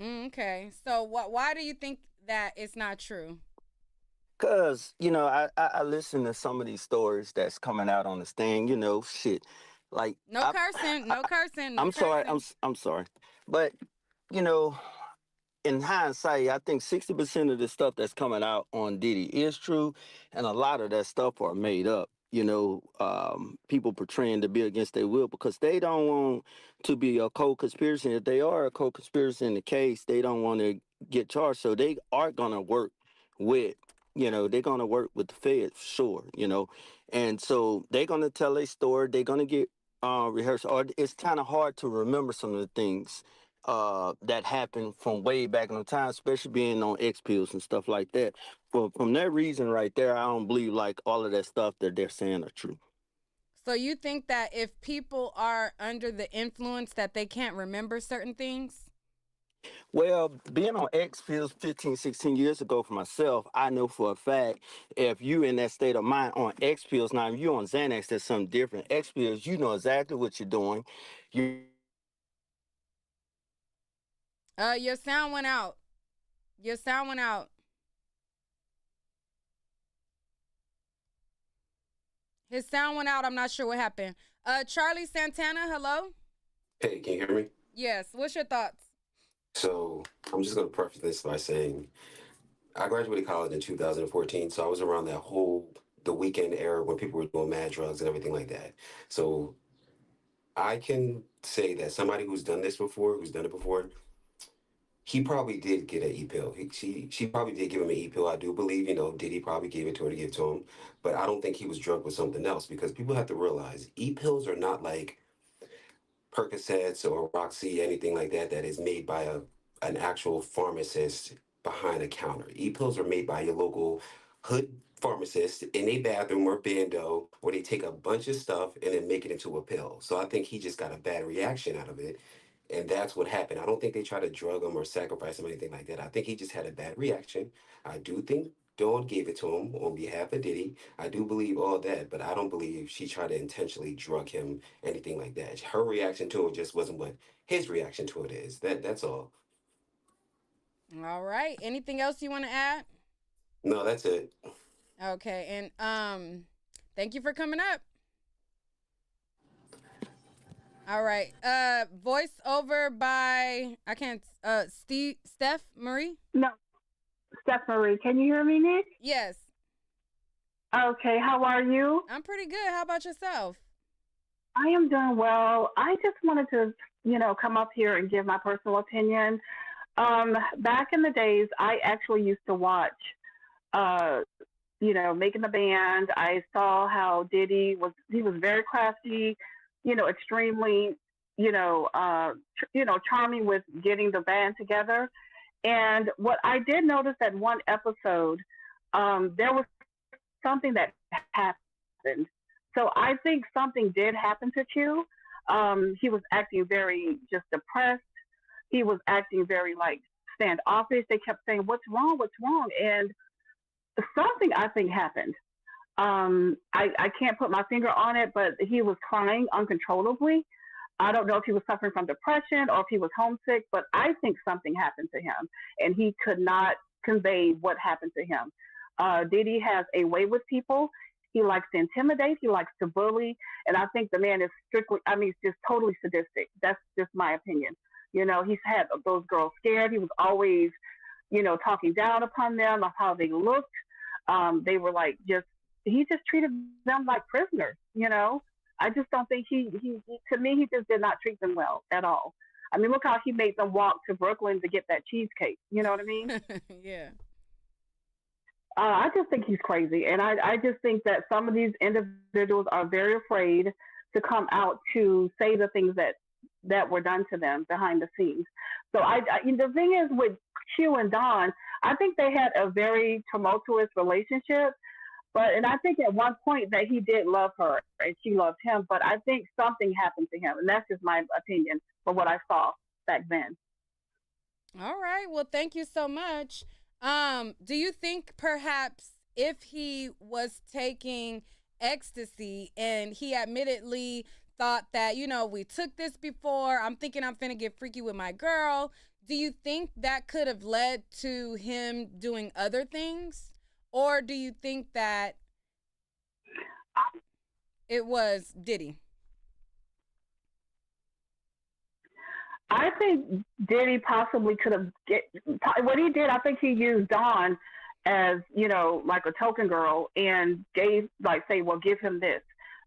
Okay, so why do you think that it's not true? Because, I listen to some of these stories that's coming out on this thing, shit. Like No cursing. I'm sorry. I'm sorry. But, in hindsight, I think 60% of the stuff that's coming out on Diddy is true, and a lot of that stuff are made up. People portraying to be against their will because they don't want to be a co-conspiracy. If they are a co-conspiracy in the case, they don't want to get charged. So they are going to work with, they're going to work with the feds, sure, And so they're going to tell a story. They're going to get rehearsed. Or it's kind of hard to remember some of the things that happened from way back in the time, especially being on X pills and stuff like that. From that reason right there, I don't believe like all of that stuff that they're saying are true. So you think that if people are under the influence that they can't remember certain things? Well, being on X pills 15, 16 years ago for myself, I know for a fact if you in that state of mind on X pills, now if you're on Xanax, that's something different. X pills, you know exactly what you're doing. Your sound went out. His sound went out. I'm not sure what happened. Charlie Santana, hello? Hey, can you hear me? Yes. What's your thoughts? So I'm just going to preface this by saying I graduated college in 2014, so I was around the weekend era when people were doing mad drugs and everything like that. So I can say that somebody who's done it before, he probably did get an E-pill. She probably did give him an E-pill. I do believe, Diddy probably gave it to her to give it to him. But I don't think he was drugged with something else because people have to realize E-pills are not like Percocets or Roxy, anything like that is made by an actual pharmacist behind a counter. E-pills are made by your local hood pharmacist in a bathroom or bando where they take a bunch of stuff and then make it into a pill. So I think he just got a bad reaction out of it. And that's what happened. I don't think they try to drug him or sacrifice him or anything like that. I think he just had a bad reaction. I do think Dawn gave it to him on behalf of Diddy. I do believe all that, but I don't believe she tried to intentionally drug him, anything like that. Her reaction to it just wasn't what his reaction to it is. That's all. All right. Anything else you want to add? No, that's it. Okay. And thank you for coming up. All right. Voice over by Steph Marie. No, Steph Marie. Can you hear me, Nick? Yes. Okay. How are you? I'm pretty good. How about yourself? I am doing well. I just wanted to, come up here and give my personal opinion. Back in the days, I actually used to watch, Making the Band. I saw how Diddy he was very crafty, extremely, charming with getting the band together. And what I did notice at one episode, there was something that happened. So I think something did happen to Q. He was acting very just depressed. He was acting very standoffish. They kept saying, "What's wrong? What's wrong?" And something I think happened. I can't put my finger on it, but he was crying uncontrollably. I don't know if he was suffering from depression or if he was homesick, but I think something happened to him, and he could not convey what happened to him. Diddy has a way with people. He likes to intimidate. He likes to bully. And I think the man is he's just totally sadistic. That's just my opinion. He's had those girls scared. He was always, talking down upon them, of how they looked. They were he just treated them like prisoners, I just don't think he to me, he just did not treat them well at all. I mean, look how he made them walk to Brooklyn to get that cheesecake. You know what I mean? Yeah. I just think he's crazy. And I just think that some of these individuals are very afraid to come out to say the things that were done to them behind the scenes. So the thing is with Q and Don, I think they had a very tumultuous relationship. And I think at one point that he did love her and she loved him. But I think something happened to him. And that's just my opinion from what I saw back then. All right. Well, thank you so much. Do you think perhaps if he was taking ecstasy and he admittedly thought that, we took this before, I'm thinking I'm finna get freaky with my girl, do you think that could have led to him doing other things? Or do you think that it was Diddy? I think Diddy possibly could have what he did. I think he used Dawn as like a token girl and gave give him this,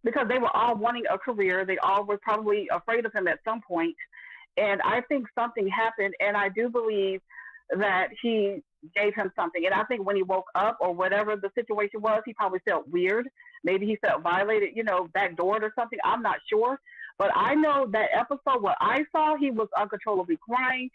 because they were all wanting a career. They all were probably afraid of him at some point, and I think something happened. And I do believe that he gave him something. And I think when he woke up or whatever the situation was, he probably felt weird. Maybe he felt violated, backdoored or something. I'm not sure. But I know that episode, what I saw, he was uncontrollably crying.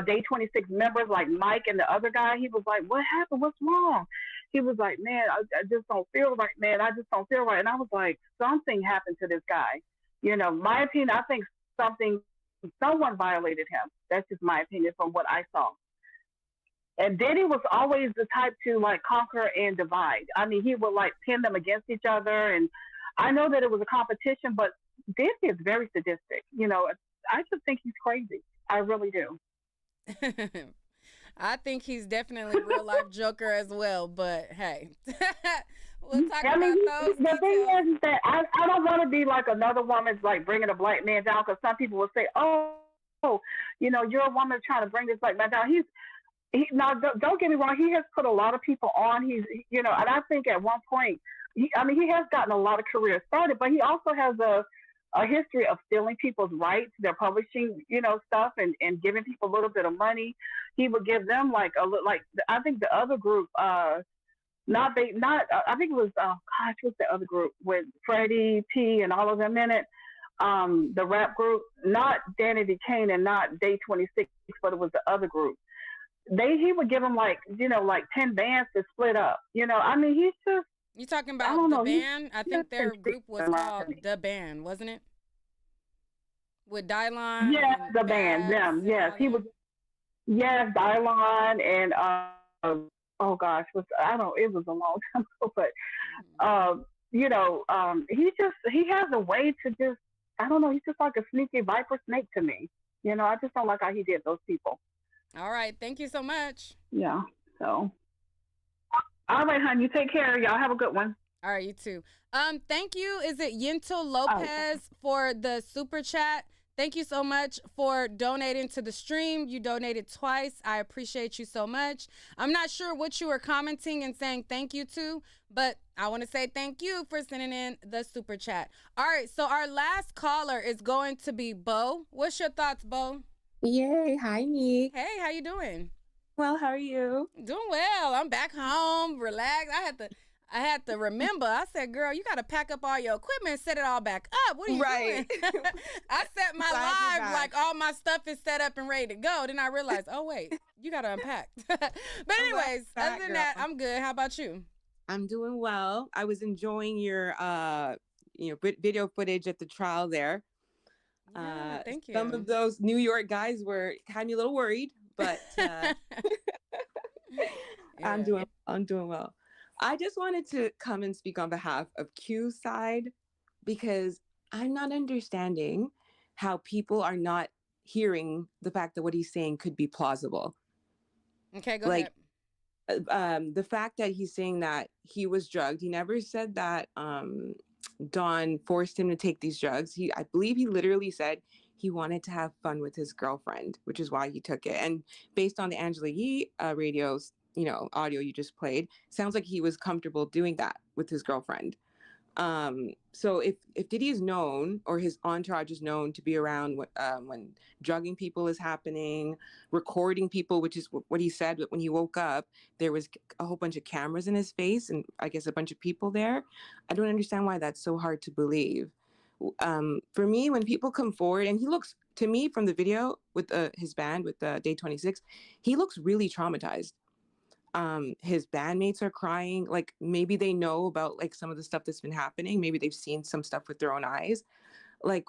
Day 26 members like Mike and the other guy, he was like, "What happened? What's wrong?" He was like, "Man, I just don't feel right, man. I just don't feel right." And I was like, something happened to this guy. My opinion, I think someone violated him. That's just my opinion from what I saw. And Diddy was always the type to conquer and divide. I mean, he would pin them against each other. And I know that it was a competition, but Diddy is very sadistic. I just think he's crazy. I really do. I think he's definitely real life Joker as well. But hey, we'll talk about those. The thing is that I don't want to be like another woman's bringing a black man down, because some people will say, "Oh, you're a woman trying to bring this black man down." Now, don't get me wrong. He has put a lot of people on. And I think at one point, he has gotten a lot of careers started, but he also has a history of stealing people's rights. They're publishing, stuff and giving people a little bit of money. He would give them I think the other group, I think it was, what's the other group with Freddie P and all of them in it? The rap group, not Danny Kane and not Day 26, but it was the other group. He would give them 10 bands to split up. He's just. You talking about the band? I think their group was called The Band, wasn't it? With Dylon. Yes, The Band. Them. Yes, he was. Yes, Dylon and oh gosh, it was a long time ago, but he has a way to just, I don't know, he's just like a sneaky viper snake to me. I just don't like how he did those people. All right. Thank you so much. Yeah. So, all right, hon. You take care. Y'all have a good one. All right, you too. Thank you. Is it Yento Lopez for the super chat? Thank you so much for donating to the stream. You donated twice. I appreciate you so much. I'm not sure what you were commenting and saying thank you to, but I want to say thank you for sending in the super chat. All right, so our last caller is going to be Bo. What's your thoughts, Bo? Yay. Hi, Nick. Hey, how you doing? Well, how are you? Doing well. I'm back home, relaxed. I had to remember. I said, girl, you got to pack up all your equipment and set it all back up. What are you doing? I set my live, like all my stuff is set up and ready to go. Then I realized, oh, wait, you got to unpack. But anyways, other than that, I'm good. How about you? I'm doing well. I was enjoying your, video footage at the trial there. Yeah, thank you. Some of those New York guys had me a little worried, but I'm doing well. I just wanted to come and speak on behalf of Q's side because I'm not understanding how people are not hearing the fact that what he's saying could be plausible. Okay, go ahead. The fact that he's saying that he was drugged, he never said that Dawn forced him to take these drugs. I believe he literally said he wanted to have fun with his girlfriend, which is why he took it. And based on the Angela Yee radio's audio you just played, sounds like he was comfortable doing that with his girlfriend. So if Diddy is known, or his entourage is known to be around when drugging people is happening, recording people, which is what he said, but when he woke up, there was a whole bunch of cameras in his face and I guess a bunch of people there. I don't understand why that's so hard to believe. For me, when people come forward, and he looks, to me from the video with his band, with Day 26, he looks really traumatized. His bandmates are crying. Like maybe they know about like some of the stuff that's been happening. Maybe they've seen some stuff with their own eyes. Like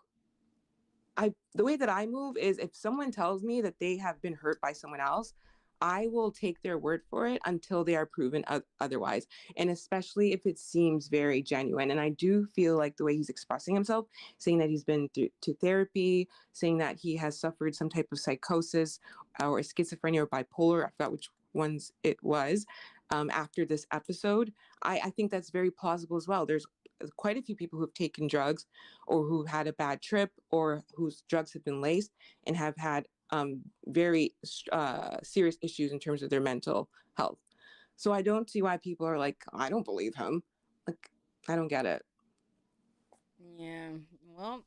the way that I move is if someone tells me that they have been hurt by someone else, I will take their word for it until they are proven otherwise. And especially if it seems very genuine. And I do feel like the way he's expressing himself, saying that he's been to therapy, saying that he has suffered some type of psychosis or schizophrenia or bipolar, I forgot which ones it was, after this episode, I think that's very plausible as well. There's quite a few people who have taken drugs or who had a bad trip or whose drugs have been laced and have had very serious issues in terms of their mental health. So I don't see why people are like, I don't believe him. Like, I don't get it. Yeah, well,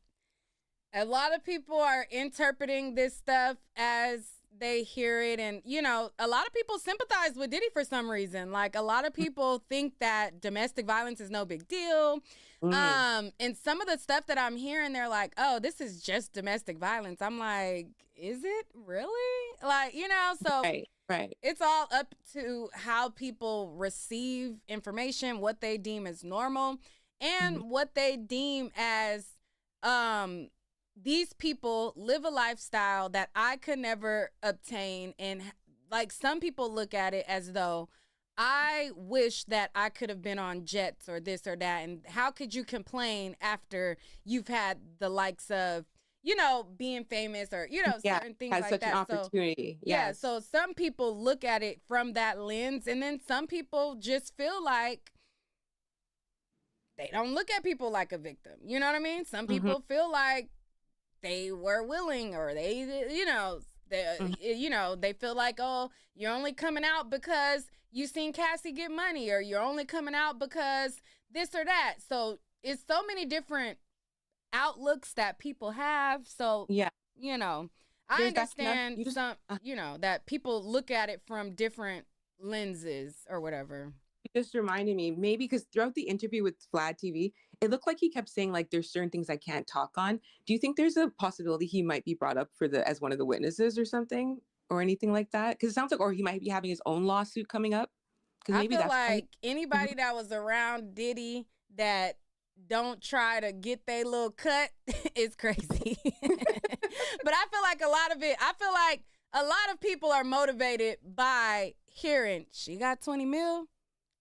a lot of people are interpreting this stuff as they hear it, and a lot of people sympathize with Diddy for some reason. Like a lot of people think that domestic violence is no big deal. And some of the stuff that I'm hearing, they're like, oh, this is just domestic violence. I'm like, is it really? Like, so right. It's all up to how people receive information, what they deem as normal, and what they deem as these people live a lifestyle that I could never obtain. And like some people look at it as though I wish that I could have been on jets or this or that. And how could you complain after you've had the likes of, being famous or, certain things like such that. An opportunity. So, yeah. So some people look at it from that lens, and then some people just feel like they don't look at people like a victim. You know what I mean? Some people feel like they were willing, or they feel like, oh, you're only coming out because you seen Cassie get money, or you're only coming out because this or that. So it's so many different outlooks that people have. So I understand that people look at it from different lenses or whatever. It just reminded me, maybe because throughout the interview with Vlad TV, it looked like he kept saying like there's certain things I can't talk on. Do you think there's a possibility he might be brought up as one of the witnesses or something, or anything like that? Because it sounds like, or he might be having his own lawsuit coming up. I feel like anybody that was around Diddy that don't try to get their little cut is crazy. But I feel like a lot of people are motivated by hearing she got 20 mil.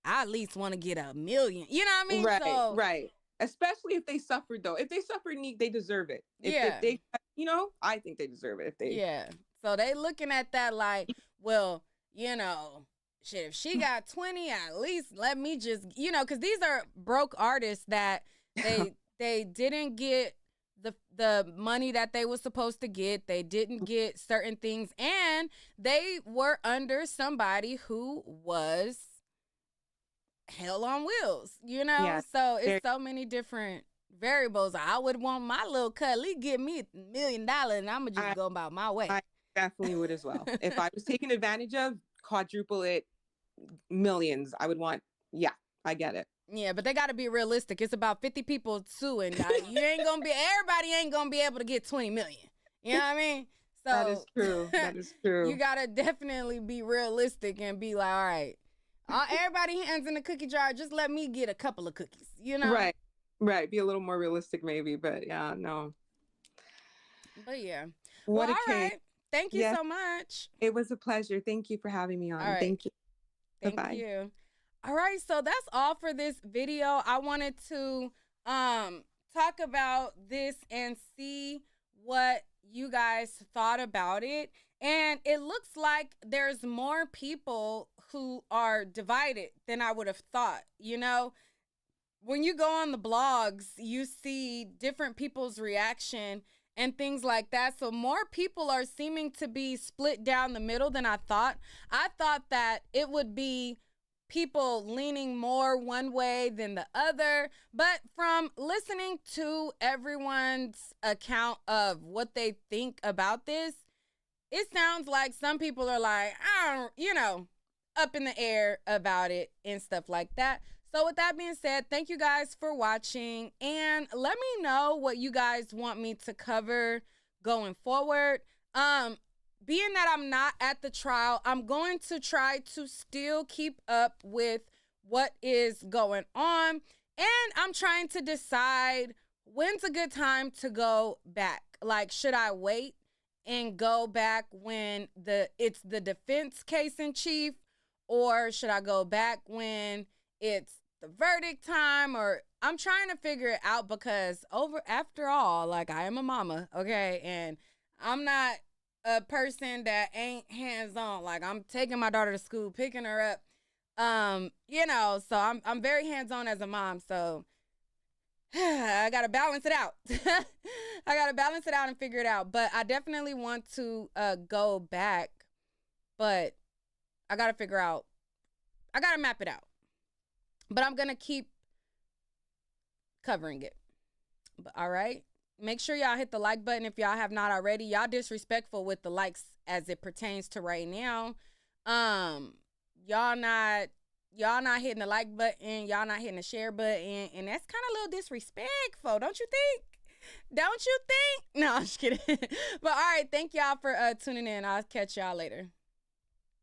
I at least want to get 1 million. You know what I mean? Right. Especially if they suffered, though. If they suffered, they deserve it. If they, I think they deserve it. So they looking at that like, well, shit, if she got 20, at least let me just, because these are broke artists that they didn't get the money that they were supposed to get. They didn't get certain things, and they were under somebody who was hell on wheels, Yeah, so it's so many different variables. I would want my little cut, at least give me $1 million, and I'm gonna just go about my way. I definitely would as well. If I was taken advantage of, quadruple it, millions. I would want. Yeah, I get it. Yeah, but they got to be realistic. It's about 50 people suing. Everybody ain't gonna be able to get 20 million. You know what I mean? So That is true. That is true. You gotta definitely be realistic and be like, all right, everybody hands in the cookie jar. Just let me get a couple of cookies. Right. Be a little more realistic, maybe. But yeah, no. But yeah. What well, a all cake. right. Thank you so much. It was a pleasure. Thank you for having me on. All right. Thank you. Thank Bye-bye. you. All right, so that's all for this video. I wanted to talk about this and see what you guys thought about it. And it looks like there's more people who are divided than I would have thought. When you go on the blogs, you see different people's reaction and things like that. So more people are seeming to be split down the middle than I thought. I thought that it would be people leaning more one way than the other. But from listening to everyone's account of what they think about this, it sounds like some people are like, up in the air about it and stuff like that. So with that being said, thank you guys for watching, and let me know what you guys want me to cover going forward. Being that I'm not at the trial, I'm going to try to still keep up with what is going on, and I'm trying to decide when's a good time to go back. Like, should I wait and go back when it's the defense case in chief, or should I go back when it's the verdict time? Or I'm trying to figure it out, because after all, like, I am a mama, okay, and I'm not a person that ain't hands-on. Like, I'm taking my daughter to school, picking her up, so I'm very hands-on as a mom, so I gotta balance it out. I gotta balance it out and figure it out. But I definitely want to go back, but I gotta map it out. But I'm gonna keep covering it. But all right. Make sure y'all hit the like button if y'all have not already. Y'all disrespectful with the likes as it pertains to right now. Y'all not hitting the like button. Y'all not hitting the share button. And that's kind of a little disrespectful, don't you think? Don't you think? No, I'm just kidding. But all right, thank y'all for tuning in. I'll catch y'all later.